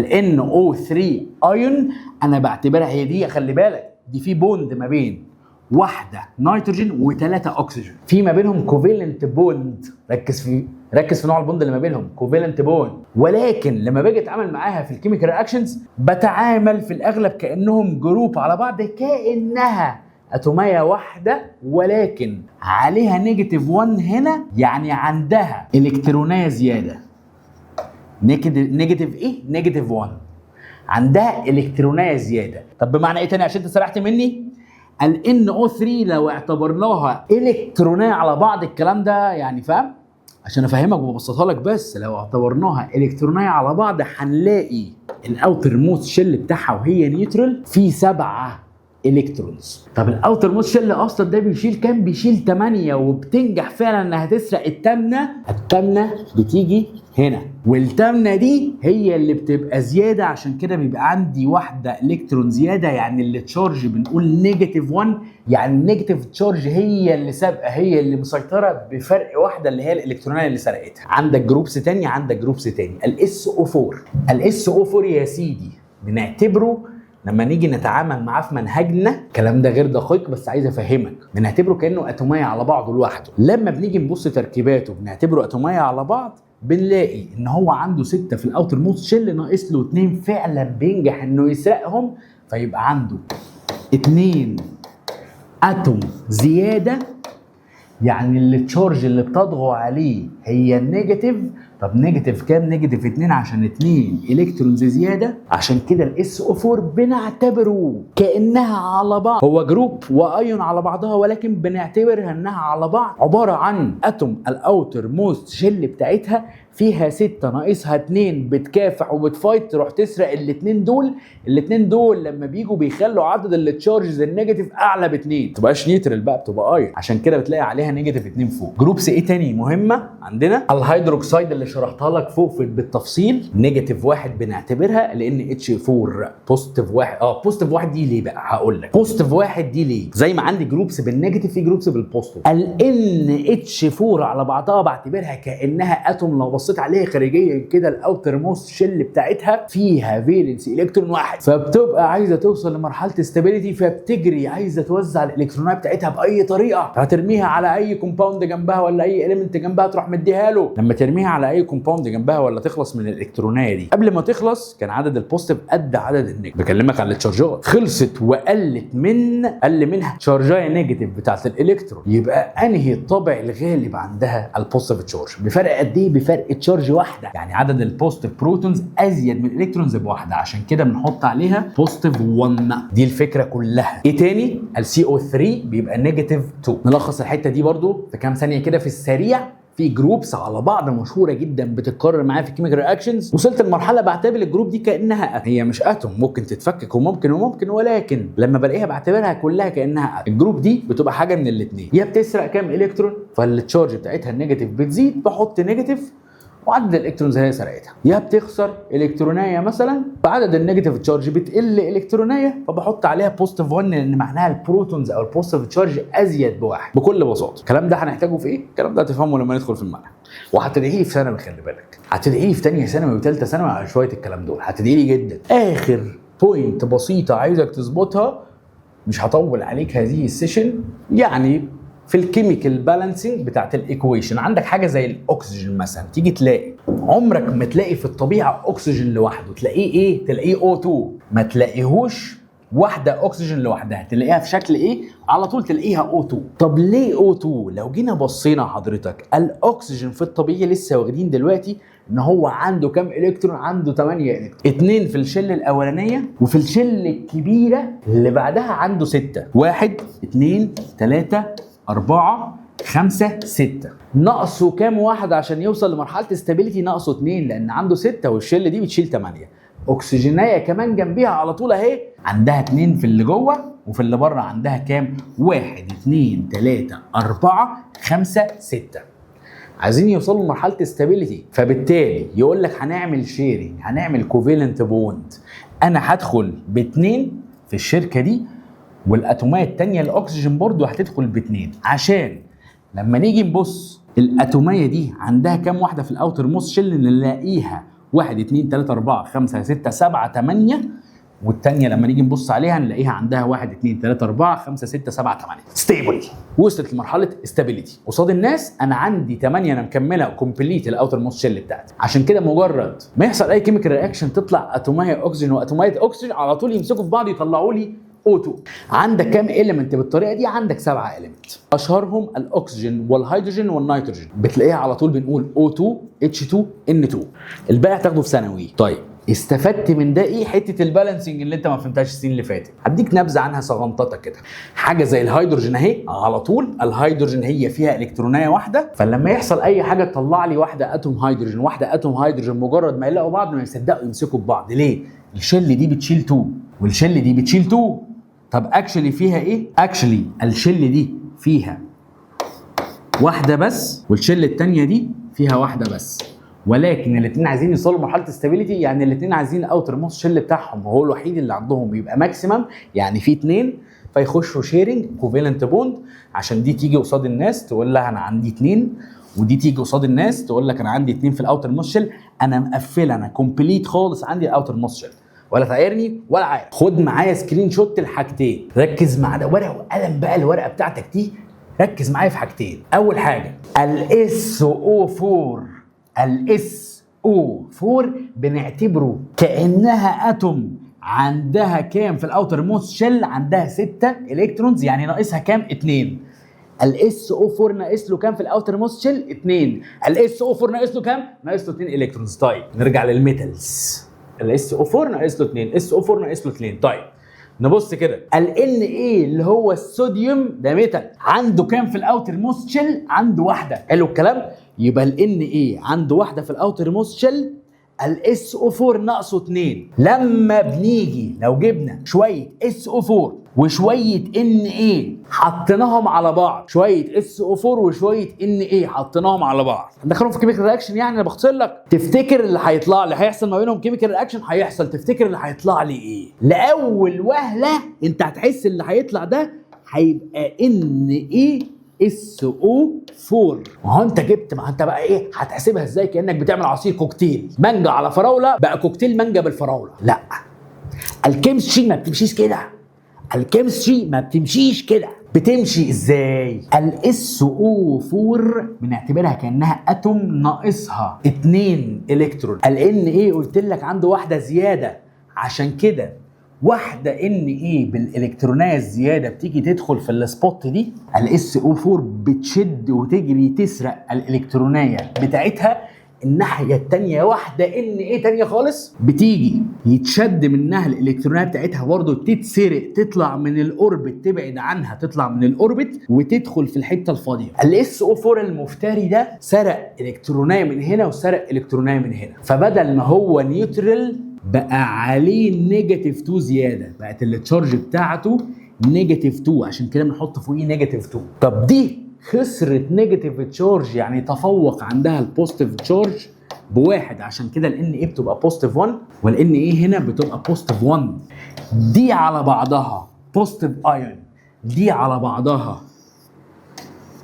A: NO3 ايون، انا بعتبرها هي دي، خلي بالك دي في بوند ما بين واحده نيتروجين و3 اكسجين، في ما بينهم كوفالنت بوند. ركز في نوع البوند اللي ما بينهم، كوفالنت بوند. ولكن لما باجي اتعامل معاها في الكيميكال رياكشنز بتعامل في الاغلب كانهم جروب على بعض، كانها اتوميه واحده، ولكن عليها نيجاتيف 1 هنا، يعني عندها الكترونيه زياده. نيجاتيف ايه؟ نيجاتيف 1، عندها الكترونيه زياده. طب بمعنى ايه تاني عشان انت سرحت مني؟ ال NO3 لو اعتبرناها الكترونيه على بعض، الكلام ده يعني فاهم؟ عشان افهمك وببسطها لك، بس لو اعتبرناها الكترونيه على بعض هنلاقي الاوتر موست شيل بتاعها وهي نيوترال في 7 الكترونز. طب الاوتر موست شيل اصلا ده بيشيل كام؟ بيشيل 8، وبتنجح فعلا انها تسرق التامنه بتيجي هنا، والتامنه دي هي اللي بتبقى زياده، عشان كده بيبقى عندي واحده الكترون زياده، يعني اللي تشارج بنقول نيجاتيف 1، يعني النيجاتيف تشارج هي اللي سابقه، هي اللي مسيطره بفرق واحده اللي هي الالكترونيه اللي سرقتها. عندك جروبس تاني، الSO4 يا سيدي بنعتبره لما نيجي نتعامل معاه في منهجنا، الكلام ده غير دقيق بس عايز افهمك، بنعتبره كانه اتوميه على بعضه لوحده. لما بنيجي نبص تركيباته بنعتبره اتوميه على بعض، بنلاقي ان هو عنده 6 في الاوتر موست شيل، ناقص له 2 فعلا بينجح انه يسرقهم، فيبقى عنده 2 اتوم زياده، يعني التشارج اللي بتطغى عليه هي النيجاتيف. طب نيجاتيف كام؟ نيجاتيف 2 عشان 2 الكترونز زياده. عشان كده الSO4 بنعتبره كانها على بعض، هو جروب وايون على بعضها، ولكن بنعتبرها انها على بعض عباره عن اتوم الاوتر موست شيل بتاعتها فيها 6 ناقصها 2، بتكافح وبتفايت تروح تسرق الاثنين دول. الاثنين دول لما بيجوا بيخلوا عدد التشارجز النيجاتيف اعلى ب2، تبقاش نيوترال بقى، بتبقى ايون، عشان كده بتلاقي عليها نيجاتيف 2 فوق. جروبس ايه تاني مهمه عندنا؟ الهيدروكسيد اللي
B: شرحتها لك فوق بالتفصيل. نيجاتيف 1 بنعتبرها لان اتش 4 بوزيتيف 1. بوزيتيف 1 دي ليه بقى؟ هقول لك. بوزيتيف 1 دي ليه؟ زي ما عندي جروبس بالنيجاتيف في جروبس بالبوزيتيف. الان اتش 4 على بعضها بعتبرها كانها اتوم، لو بصيت عليها خارجيا كده الاوتر موست شيل بتاعتها فيها فالنس الكترون واحد، فبتبقى عايزه توصل لمرحله استابيليتي، فبتجري عايزه توزع الالكترونات بتاعتها باي طريقه، هترميها على اي كومباوند جنبها ولا اي اليمنت جنبها تروح مديها له. لما ترميها على اي كومباوند جنبها ولا تخلص من الالكترونيه دي، قبل ما تخلص كان عدد البوزيتيف قد عدد النيجاتيف. بكلمك على التشارجات، خلصت وقلت قل منها تشارجايه نيجاتيف بتاعت الالكترون، يبقى انهي الطابع الغالب عندها؟ البوزيتيف تشارج. بفرق قد ايه؟ بفرق تشارج واحده، يعني عدد البوزيتيف بروتونز ازيد من الالكترونز بواحده، عشان كده بنحط عليها بوزيتيف 1. دي الفكره كلها. ايه تاني؟ السي او 3 بيبقى نيجاتيف 2. نلخص الحته دي برضو في كام ثانيه كده في السريع. في جروبس على بعض مشهوره جدا بتتكرر معايا في الكيميكال رياكشنز. وصلت لمرحله بعتبر الجروب دي كانها أتوم. هي مش اتوم، ممكن تتفكك وممكن، ولكن لما بلاقيها بعتبرها كلها كانها أتوم. الجروب دي بتبقى حاجه من الاثنين، يا بتسرق كام الكترون فالتشارج بتاعتها النيجاتيف بتزيد، بحط نيجاتيف وعدد الالكترونز هي سرقتها، يا بتخسر الكترونيه مثلا فعدد النيجاتيف تشارج بتقل الكترونيه فبحط عليها بوزيتيف 1 لان معناها البروتونز او البوزيتيف تشارج ازيد بواحد. بكل بساطه الكلام ده هنحتاجه في ايه؟ الكلام ده هتفهمه لما ندخل في المنهج، وهتدعي لي في ثانوي. خلي بالك هتدعي لي في ثانيه ثانوي وثالثه ثانوي على شويه الكلام دول، هتدعي لي جدا. اخر بوينت بسيطه عايزك تظبطها، مش هطول عليك هذه السيشن، يعني في الكيميكال بالانسنج بتاعت الايكويشن. عندك حاجه زي الاكسجين مثلا، تيجي تلاقي عمرك ما تلاقي في الطبيعه اكسجين لوحده، تلاقيه ايه؟ تلاقيه O2، ما تلاقيهوش واحده اكسجين لوحدها، تلاقيها في شكل ايه؟ على طول تلاقيها O2. طب ليه O2؟ لو جينا بصينا حضرتك الاكسجين في الطبيعي لسه واخدين دلوقتي ان هو عنده كام الكترون؟ عنده 8 الكترون، 2 في الشله الاولانيه وفي الشله الكبيره اللي بعدها عنده 6. 1 2 3 4 5 6. ناقصه كام واحد عشان يوصل لمرحله استابيليتي؟ ناقصه 2 لان عنده 6 والشله دي بتشيل 8. اكسجينيه كمان جنبيها على طول اهي، عندها 2 في اللي جوه وفي اللي بره عندها كام؟ 1 2 3 4 5 6. عايزين يوصلوا لمرحله استابيليتي، فبالتالي يقول لك هنعمل شيرنج، هنعمل كوفالنت بوند. انا هدخل باتنين في الشركه دي والاتومات التانية الاكسجين برضو هتدخل باتنين، عشان لما نيجي نبص الاتوميه دي عندها كام واحده في الاوتر موست شيل نلاقيها 1 2 3 4 5 6 7 8، والتانية لما نيجي نبص عليها نلاقيها عندها 1 2 3 4 5 6 7 8. ستيبل، وصلت لمرحله استابيليتي. قصاد الناس انا عندي 8 انا مكمله كومبليت الاوتر موست شيل بتاعتي. عشان كده مجرد ما يحصل اي كيميكال رياكشن تطلع اتوميه اكسجين واتوميه اكسجين على طول يمسكوا في بعض يطلعوا لي O2. عندك كام إيليمنت بالطريقه دي؟ عندك 7 إيليمنت، اشهرهم الاكسجين والهيدروجين والنيتروجين، بتلاقيها على طول بنقول O2 H2 N2. الباقي هتاخده في ثانوي. طيب استفدت من ده ايه؟ حته البالانسنج اللي انت ما فهمتهاش السنين اللي فاتت، هديك نبذه عنها صغنططه كده. حاجه زي الهيدروجين اهي، على طول الهيدروجين هي فيها الكترونيه واحده، فلما يحصل اي حاجه تطلع لي واحده اتوم هيدروجين واحده اتوم هيدروجين، مجرد ما يلاقوا بعض ما يصدقوا يمسكوا ببعض. ليه؟ الشل دي بتشيل 2 والشل دي بتشيل 2. طب اكشلي فيها ايه؟ اكشلي الشل دي فيها واحده بس والشل الثانيه دي فيها واحده بس، ولكن الاثنين عايزين يوصلوا لمرحله استابيليتي، يعني الاثنين عايزين الاوتر موست شيل بتاعهم هو الوحيد اللي عندهم يبقى ماكسيمم، يعني في 2 فيخشوا شيرنج كوفالنت بوند، عشان دي تيجي قصاد الناس تقول لها انا عندي 2، ودي تيجي قصاد الناس تقول لك انا عندي 2 في الاوتر موست شيل، انا مقفله، انا كومبليت خالص عندي الاوتر موست شيل، ولا تعايرني ولا عارف. خد معايا سكرين شوت الحاجتين، ركز مع ده ورقه وقلم بقى، الورقه بتاعتك دي ركز معايا في حاجتين. اول حاجه SO4، SO4 بنعتبره كانها اتوم عندها كام في الاوتر موست شيل؟ عندها 6 الكترونز، يعني ناقصها كام؟ 2. SO4 ناقص له كام في الاوتر موست شيل؟ 2. SO4 ناقص له كام؟ ناقص له 2 الكترونز. طيب نرجع للميتالز، SO4 ناقص له 2، SO4 ناقص له 2. طيب نبص كده، Na اللي هو الصوديوم ده ميتال، عنده كام في الاوتر موست شيل؟ عنده واحده. حلو الكلام، يبقى Na عنده واحده في الاوتر موست شيل، الSO4 ناقصه 2. لما بنيجي لو جبنا شويه SO4 وشويه Na حطيناهم على بعض، شويه SO4 وشويه Na حطيناهم على بعض، ندخلهم في كيميكال رياكشن. يعني انا بختصر لك، تفتكر اللي هيطلع لي هيحصل ما بينهم كيميكال رياكشن هيحصل، تفتكر اللي هيطلع لي ايه؟ لاول وهله انت هتحس اللي هيطلع ده هيبقى NaSO4. ما هو انت جبت، ما انت بقى ايه هتحسبها ازاي؟ كانك بتعمل عصير كوكتيل، مانجا على فراوله بقى كوكتيل مانجا بالفراوله. لا، الكيمستري ما بتمشيش كده. الكيمستري ما بتمشيش كده. بتمشي ازاي؟ الSO4 بنعتبرها كانها اتوم ناقصها 2 الكترون. Na قلت لك عنده واحده زياده، عشان كده واحده Na بالالكترونيه الزياده بتيجي تدخل في السبوت دي، الSO4 بتشد وتجري تسرق الالكترونيه بتاعتها. الناحيه الثانيه واحده Na ثانيه خالص بتيجي يتشد منها الالكترونات بتاعتها برضه، تتسرق، تطلع من الاوربت، تبعد عنها، تطلع من الاوربت وتدخل في الحته الفاضيه. الSO4 المفتري ده سرق الكترونيه من هنا وسرق الكترونيه من هنا، فبدل ما هو نيوترال بقى عليه نيجاتيف 2 زياده، بقت التشارج بتاعته نيجاتيف 2، عشان كده بنحط فوقيه نيجاتيف 2. طب دي خسرت نيجاتيف تشارج، يعني تفوق عندها البوزيتيف تشارج بواحد، عشان كده Na بتبقى بوزيتيف 1 والNa هنا بتبقى بوزيتيف 1. دي على بعضها بوزيتيف ايون، دي على بعضها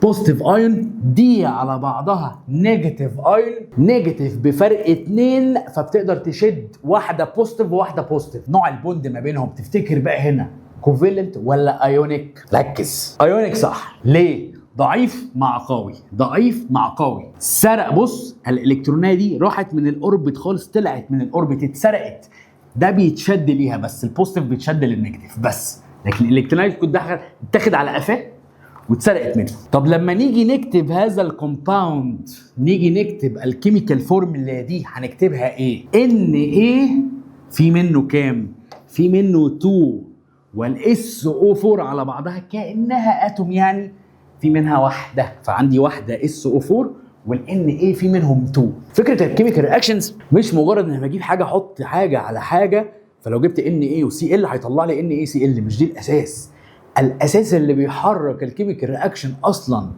B: بوزيتيف ايون، دي على بعضها نيجاتيف ايون، نيجاتيف بفرق 2، فبتقدر تشد واحده بوزيتيف وواحده بوزيتيف. نوع البوند ما بينهم تفتكر بقى هنا كوفالنت ولا ايونيك؟ ركز، ايونيك صح. ليه؟ ضعيف مع قوي، ضعيف مع قوي. سرق، بص الالكترونيه دي راحت من الاوربت خالص، طلعت من الاوربت اتسرقت، ده بيتشد ليها بس، البوزيتيف بيتشد للنيجاتيف بس، لكن الالكترونيه كنت اتاخد على قفاه واتسرقت منه. طب لما نيجي نكتب هذا الكومباوند، نيجي نكتب الكيميكال فورمولا دي، هنكتبها ايه؟ Na في منه كام؟ في منه 2، والSO4 على بعضها كأنها اتوم، يعني في منها واحده، فعندي واحده SO4 والNa في منهم 2. فكره الكيميكال رياكشنز مش مجرد ان انا بجيب حاجه احط حاجه على حاجه، فلو جبت Na وCl هيطلع لي NaCl، مش دي الاساس. الاساس اللي بيحرك الكيميكال رياكشن اصلا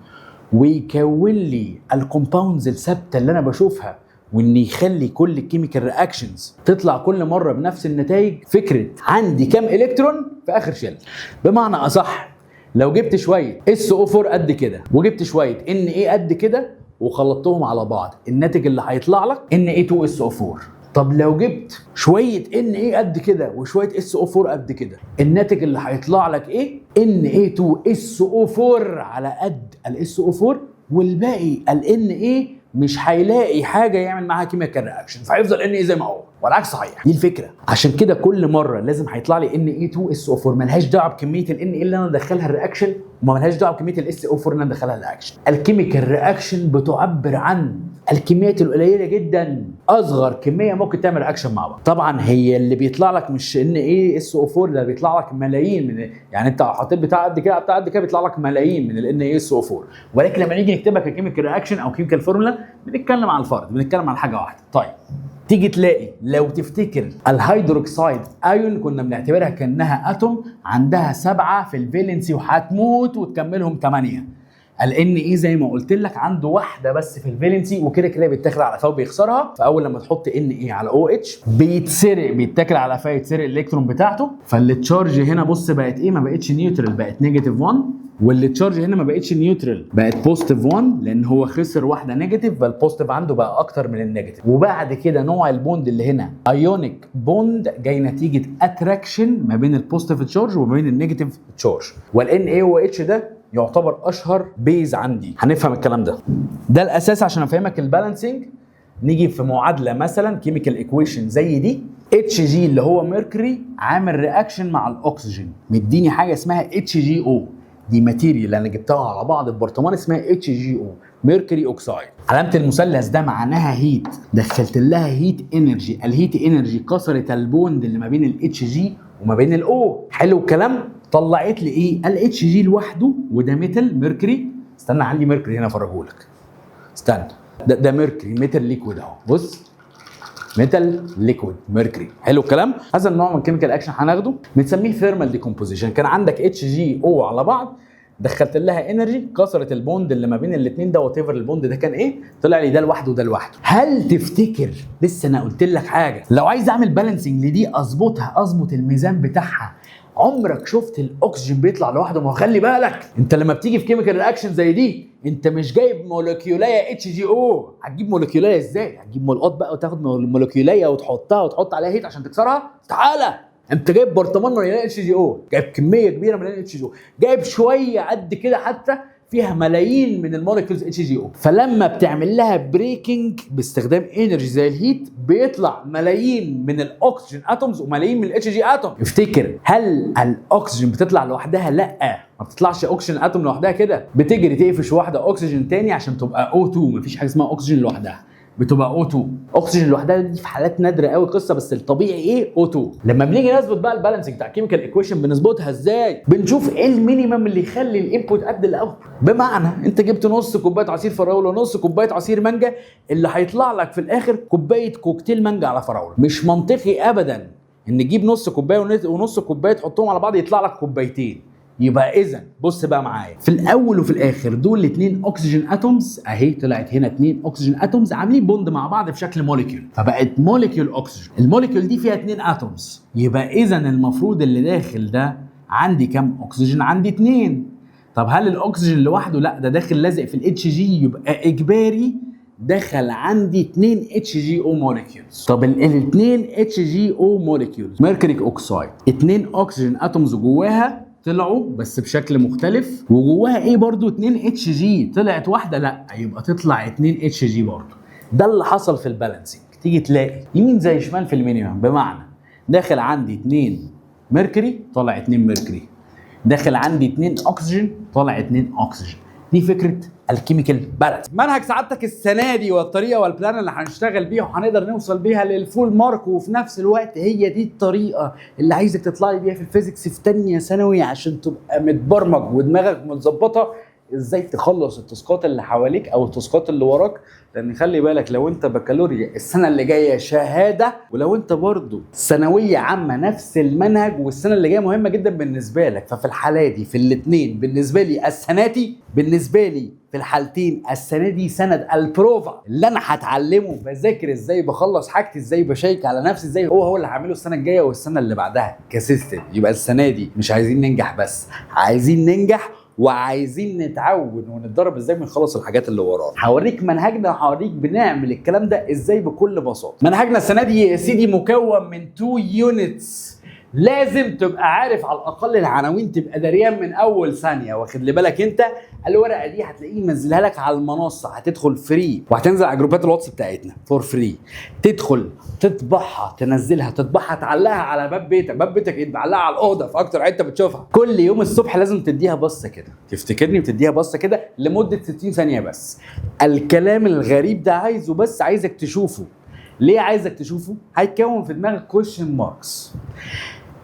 B: ويكون لي الكومباوندز الثابته اللي انا بشوفها، وان يخلي كل الكيميكال رياكشنز تطلع كل مره بنفس النتائج، فكره عندي كام الكترون في اخر شيل. بمعنى اصح، لو جبت شويه SO4 قد كده وجبت شويه Na قد كده وخلطتهم على بعض، الناتج اللي هيطلع لك Na2SO4. طب لو جبت شويه Na قد كده وشويه SO4 قد كده، الناتج اللي هيطلع لك ايه؟ Na2SO4 على قد الSO4، والباقي Na مش هيلاقي حاجه يعمل معاها كيميكال رياكشن، فهيفضل Na زي ما هو، والعكس صحيح. دي الفكره. عشان كده كل مره لازم هيطلع لي Na2SO4 ملهاش دعوه بكميه Na اللي انا ادخلها الرياكشن، وما ملهاش دعوه بكميه SO4 اللي انا ادخلها الرياكشن. الكيميكال رياكشن بتعبر عن الكميات القليله جدا، اصغر كميه ممكن تعمل رياكشن مع بعض. طبعا هي اللي بيطلع لك مش NaSO4، ده بيطلع لك ملايين من، يعني انت حطيت بتاع قد كده بتاع قد كده بيطلع لك ملايين من NaSO4. ولكن لما نيجي نكتبها ككيميكال رياكشن او كيميكال فورمولا بنتكلم على الفرد، بنتكلم على حاجه واحده. طيب تيجي تلاقي، لو تفتكر الهيدروكسيد ايون كنا بنعتبرها كانها اتوم عندها 7 في الفالنسي وهتموت وتكملهم 8. Na زي ما قلت لك عنده واحده بس في الفالنسي، وكده كده بيتاخد على قفاه وبيخسرها، فاول لما تحط Na على OH بيتسرق، بيتاكل على قفاه، يتسرق الالكترون بتاعته، فالتشارج هنا بص بقت ايه؟ ما بقتش نيوترال، بقت نيجاتيف 1، والتشارج هنا ما بقتش نيوترال، بقت بوزيتيف 1، لان هو خسر واحده نيجاتيف، فالبوزيتيف عنده بقى اكتر من النيجاتيف. وبعد كده نوع البوند اللي هنا ايونيك بوند، جاي نتيجه اتراكشن ما بين البوزيتيف تشارج وما بين النيجاتيف تشارج. والNaOH ده يعتبر اشهر بيز عندي. هنفهم الكلام ده، ده الاساس عشان افهمك البالانسنج. نيجي في معادله مثلا كيميكال ايكويشن زي دي، Hg اللي هو ميركوري عامل رياكشن مع الاكسجين، مديني حاجه اسمها HgO، دي ماتيريال انا جبتها على بعض البرطمان اسمها HgO، ميركوري اوكسايد. علامه المثلث ده معناها هيت، دخلت لها هيت انرجي، الهيت انرجي كسرت البوند اللي ما بين الHg وما بين الO. حلو الكلام. طلعت لي ايه؟ الHg لوحده، وده ميتال ميركوري. استنى عندي ميركوري هنا افرجهولك، استنى، ده ميركوري ميتال ليكويد اهو، بص
A: ميتال ليكويد ميركوري. حلو الكلام. هذا النوع من الكيميكال اكشن هناخده بنسميه ثيرمال ديكومبوزيشن. كان عندك اتش جي او على بعض، دخلت لها انرجي كسرت البوند اللي ما بين الاثنين ده، وات ايفر البوند ده كان ايه، طلع لي ده لوحده وده لوحده. هل تفتكر لسه انا قلت لك حاجه، لو عايز اعمل بالانسنج لدي اظبط الميزان بتاعها، عمرك شفت الاكسجين بيطلع لوحده؟ ما خلي بالك انت لما بتيجي في كيميكال رياكشن زي دي انت مش جايب مولكيولايه اتش جي او. هتجيب مولكيولايه ازاي؟ هتجيب ملقط بقى وتاخد مولكيولايه وتحطها وتحط عليها هيت عشان تكسرها؟ تعالى، انت جايب برطمان مليان اتش جي او، جايب كميه كبيره من الاتش جي او، جايب شويه قد كده حتى فيها ملايين من المولكيولز اتش جي او. فلما بتعمل لها بريكنج باستخدام انرجي زي الهيت بيطلع ملايين من الاكسجين اتومز وملايين من الاتش جي اتوم. افتكر، هل الاكسجين بتطلع لوحدها؟ لا، ما بتطلعش اكسجين اتوم لوحدها كده، بتجري تقفش واحده اكسجين تاني عشان تبقى O2. مفيش حاجه اسمها اكسجين لوحدها، بتبقى O2. اكسجين لوحدها دي في حالات نادره قوي قصه، بس الطبيعي ايه؟ O2. لما بنيجي نظبط بقى البالانسنج بتاع الكيميكال ايكويشن بنظبطها ازاي؟ بنشوف ايه المينيمم اللي يخلي الانبوت قد الاوتبوت. بمعنى انت جبت نص كوبايه عصير فراوله ونص كوبايه عصير مانجا، اللي هيطلع لك في الاخر كوبايه كوكتيل مانجا على فراوله. مش منطقي ابدا ان تجيب نص كوبايه ونص كوبايه تحطهم على بعض يطلع لك كوبايتين. يبقى اذا بص بقى معايا، في الاول وفي الاخر دول الاثنين اكسجين اتومز اهي، طلعت هنا اثنين اكسجين اتومز عاملين بوند مع بعض في شكل موليكيول، فبقت موليكيول اكسجين. الموليكيول دي فيها اثنين اتومز، يبقى اذا المفروض اللي داخل ده عندي كام اكسجين؟ عندي 2. طب هل الاكسجين لوحده؟ لا، ده داخل لازق في الاتش جي، يبقى اجباري دخل عندي 2 اتش جي او موليكيولز. طب الاثنين اتش جي او موليكيولز ميركوريك اوكسايد، 2 اكسجين اتومز جواها طلعوا بس بشكل مختلف، وجواها ايه برضو 2 اتش جي، طلعت واحده لا، يبقى تطلع 2 اتش جي برضو. ده اللي حصل في البالانسنج. تيجي تلاقي يمين زي شمال في المينيمم، بمعنى داخل عندي 2 ميركوري طلع 2 ميركوري، داخل عندي 2 اكسجين طلع 2 اكسجين. دي فكره الكيميكال بالانس. منهج سعادتك السنه دي والطريقه والبلان اللي هنشتغل بيها وهنقدر نوصل بيها للفول مارك، وفي نفس الوقت هي دي الطريقه اللي عايزك تطلع لي بيها في الفيزيكس في ثانيه ثانوي عشان تبقى متبرمج ودماغك متظبطه ازاي تخلص التاسكات اللي حواليك او التاسكات اللي وراك. لان خلي بالك لو انت بكالوريا السنه اللي جايه شهاده، ولو انت برضو ثانويه عامه نفس المنهج، والسنه اللي جايه مهمه جدا بالنسبه لك. ففي الحاله دي في الاثنين بالنسبه لي السنه دي، بالنسبه لي في الحالتين السنه دي سند البروفا اللي انا هتعلمه، بذاكر ازاي، بخلص حاجتي ازاي، بشيك على نفسي ازاي، هو اللي هعمله السنه الجايه والسنه اللي بعدها كسيستم. يبقى السنه دي مش عايزين ننجح بس، عايزين ننجح وعايزين نتعود ونتدرب ازاي بنخلص الحاجات اللي ورانا. هوريك منهجنا وهوريك بنعمل الكلام ده ازاي بكل بساطه. منهجنا السنه دي يا سيدي مكون من 2 يونتس، لازم تبقى عارف على الاقل العناوين، تبقى دريان من اول ثانيه. واخد لي بالك انت الورقه دي هتلاقيه منزلها لك على المنصه، هتدخل فري وهتنزل على جروبات الواتس بتاعتنا فور فري. تدخل تطبعها، تنزلها، تطبعها، تعلقها على باب بيتك. باب بيتك ايه؟ تعلقها على الاوضه في اكتر حته بتشوفها. كل يوم الصبح لازم تديها بصه كده، تفتكرني وتديها بصه كده لمده 60 ثانيه بس. الكلام الغريب ده عايزك تشوفه. ليه عايزك تشوفه؟ هيكون في دماغك كويشن ماركس،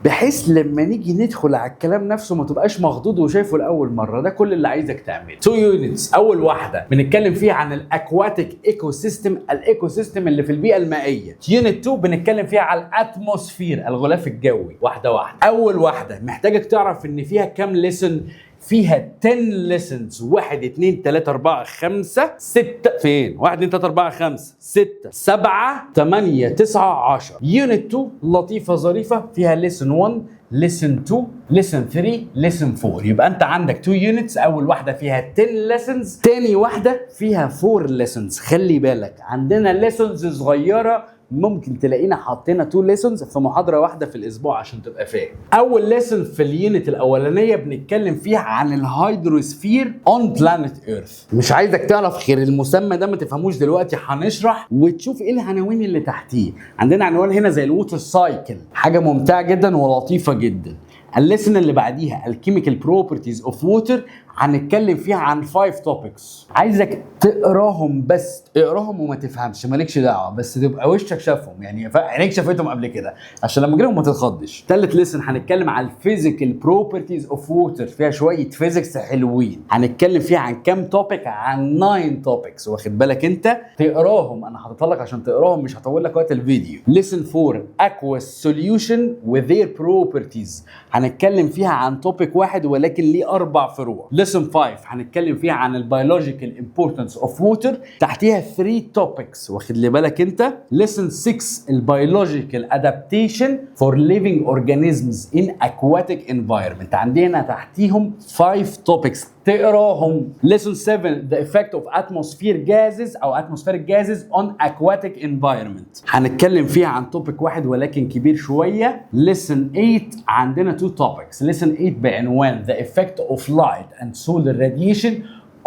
A: بحيث لما نيجي ندخل على الكلام نفسه ما تبقاش مخضوض وشايفه لاول مره. ده كل اللي عايزك تعمله. 2 يونتس، اول واحده بنتكلم فيها عن الاكواتيك ايكو سيستم، الايكو سيستم اللي في البيئه المائيه. يونت 2 بنتكلم فيها على الاتموسفير، الغلاف الجوي. واحده واحده. اول واحده محتاجك تعرف ان فيها كام ليسن. فيها 10 ليسنز، 1 2 3 4 5 6. فين؟ 1 2 3 4 5 6 7 8 9 10. يونت 2 لطيفه ظريفه، فيها ليسن 1 ليسن 2 ليسن 3 ليسن 4. يبقى انت عندك 2 يونتس، اول واحده فيها 10 ليسنز، تاني واحده فيها 4 ليسنز. خلي بالك عندنا ليسنز صغيره ممكن تلاقينا حاطينا 2 ليسونز في محاضره واحده في الاسبوع عشان تبقى فاهم. اول ليسون في اليونت الاولانيه بنتكلم فيها عن الهيدروسفير اون بلانيت ايرث. مش عايزك تعرف غير المسمى ده، ما تفهموش دلوقتي، هنشرح وتشوف ايه العناوين اللي تحتيه. عندنا عنوان هنا زي الووتر سايكل، حاجه ممتعه جدا ولطيفه جدا. الليسن اللي بعديها الكيميكال بروبرتيز اوف ووتر، هنتكلم فيها عن 5 توبكس، عايزك تقراهم بس، اقراهم وما تفهمش، مالكش دعوه، بس تبقى وشك شافهم، يعني عينيك شافتهم قبل كده عشان لما تجيلهم ما تتخضش. تالت ليسن هنتكلم عن الفيزيكال بروبرتيز اوف ووتر، فيها شويه فيزيكس حلوين. هنتكلم فيها عن كام توبك؟ عن 9 توبكس، واخد بالك انت؟ تقراهم، انا حاطط لك عشان تقراهم، مش هطول لك وقت الفيديو. ليسن 4 aqueous solution with their properties، هنتكلم فيها عن توبك واحد ولكن ليه 4 فروع. ليسن 5 هنتكلم فيها عن البيولوجيكال امبورتنس اوف ووتر، تحتيها 3 توبكس، واخد لي بالك انت؟ ليسن 6 البيولوجيكال ادابتيشن فور ليفينج اورجانيزمز ان aquatic environment، عندنا تحتيهم 5 توبكس تقراهم. ليسون 7 the effect of atmosphere gases او atmospheric gases on aquatic environment، هنتكلم فيها عن توبك واحد ولكن كبير شويه. ليسون 8 عندنا 2 topics. ليسون 8 بعنوان the effect of light and solar radiation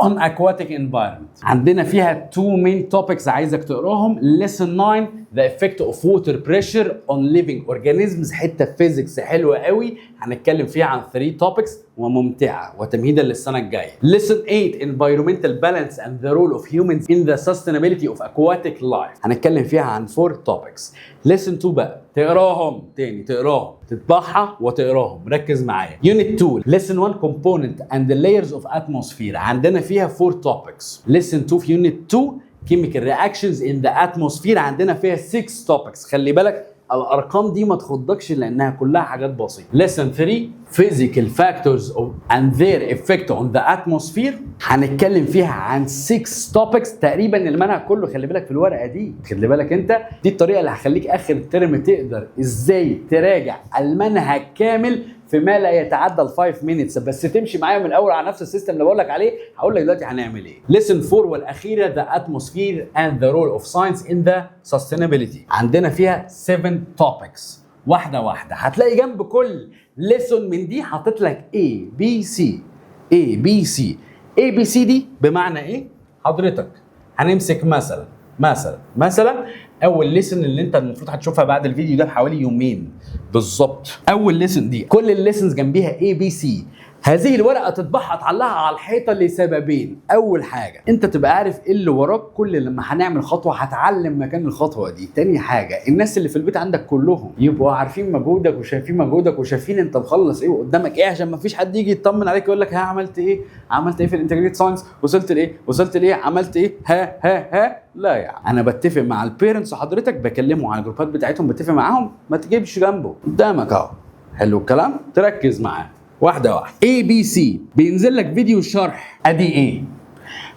A: on aquatic environment، عندنا فيها 2 main topics عايزك تقراهم. ليسون 9 the effect of water pressure on living organisms، حته فيزيكس حلوه قوي هنتكلم فيها عن 3 topics وممتعه وتمهيدا للسنه الجايه. ليسون 8 environmental balance and the role of humans in the sustainability of aquatic life، هنتكلم فيها عن 4 topics. ليسون 2 بقى تقراهم تاني، تقراهم تطبعها وتقراهم، ركز معايا. يونت 2 ليسون 1 component and the layers of atmosphere، عندنا فيها 4 topics. ليسون 2 في يونت 2 chemical reactions in the atmosphere، عندنا فيها 6 topics. خلي بالك الارقام دي ما تخضكش لانها كلها حاجات بسيطه. ليسون 3 physical factors of and their effect on the atmosphere، هنتكلم فيها عن 6 topics تقريبا المنهج كله. خلي بالك في الورقه دي، خلي بالك انت، دي الطريقه اللي هخليك اخر الترم تقدر ازاي تراجع المنهج كامل في ما لا يتعدى ال 5 minutes، بس تمشي معايا من الاول على نفس السيستم اللي بقول لك عليه. هقول لك دلوقتي هنعمل ايه. ليسون 4 والاخيره the atmosphere and the role of science in the sustainability، عندنا فيها 7 topics. واحده واحده هتلاقي جنب كل ليسون من دي حاطط لك A B C A B C A B C دي بمعنى ايه؟ حضرتك هنمسك مثلا اول ليسن اللي انت المفروض هتشوفها بعد الفيديو ده بحوالي يومين بالظبط. اول ليسن دي كل الليسنز جنبيها A B C، هذه الورقه تطبعها تعلقها على الحيطه لسببين. اول حاجه انت تبقى عارف ايه اللي وراك، كل لما هنعمل خطوه هتعلم مكان الخطوه دي. تاني حاجه الناس اللي في البيت عندك كلهم يبقوا عارفين مجهودك وشايفين مجهودك وشايفين انت مخلص ايه وقدامك ايه، عشان ما فيش حد يجي يطمن عليك يقول لك ها عملت ايه في الانتجريت ساينس، وصلت لايه عملت ايه، ها. لا يعني انا بتفق مع البيرنتس حضرتك، بكلمه على الجروبات بتاعتهم، بتفق معاهم ما تجيبش جنبه قدامك اهو. حلو الكلام، تركز معاه واحده واحده. A B C بينزل لك فيديو شرح ادي ايه،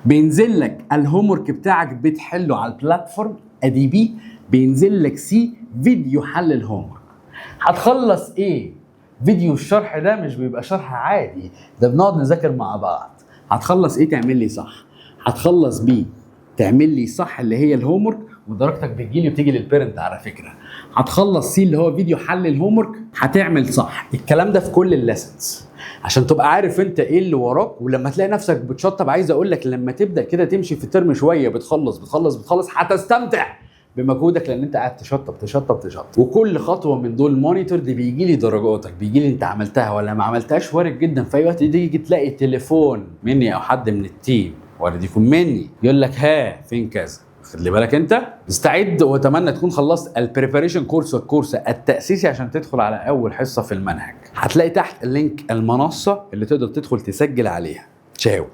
A: بينزل لك الهوم ورك بتاعك بتحله على البلاتفورم ادي بي، بينزل لك سي فيديو حل الهوم ورك. هتخلص ايه؟ فيديو الشرح ده مش بيبقى شرح عادي، ده بنقعد نذاكر مع بعض. هتخلص ايه؟ تعمل لي صح. هتخلص بي تعمل لي صح اللي هي الهوم ورك، ودرجتك بتجيلي وبتيجي للبيرنت على فكره. هتخلص سي اللي هو فيديو حل الهوم ورك، هتعمل صح. الكلام ده في كل الليسنز عشان تبقى عارف انت ايه اللي وراك، ولما تلاقي نفسك بتشطب، عايز اقول لك لما تبدا كده تمشي في الترم شويه بتخلص هتستمتع بمجهودك، لان انت قاعد تشطب. وكل خطوه من دول مونيتور دي بيجي لي درجاتك، بيجي لي انت عملتها ولا ما عملتهاش. وارد جدا في اي وقت تيجي تلاقي تليفون مني او حد من التيم، وارد يكون مني، يقول لك ها فين كذا. خلي بالك انت، استعد واتمنى تكون خلصت البريباريشن كورس والكورس التاسيسي عشان تدخل على اول حصه في المنهج. هتلاقي تحت اللينك المنصه اللي تقدر تدخل تسجل عليها. تشاو.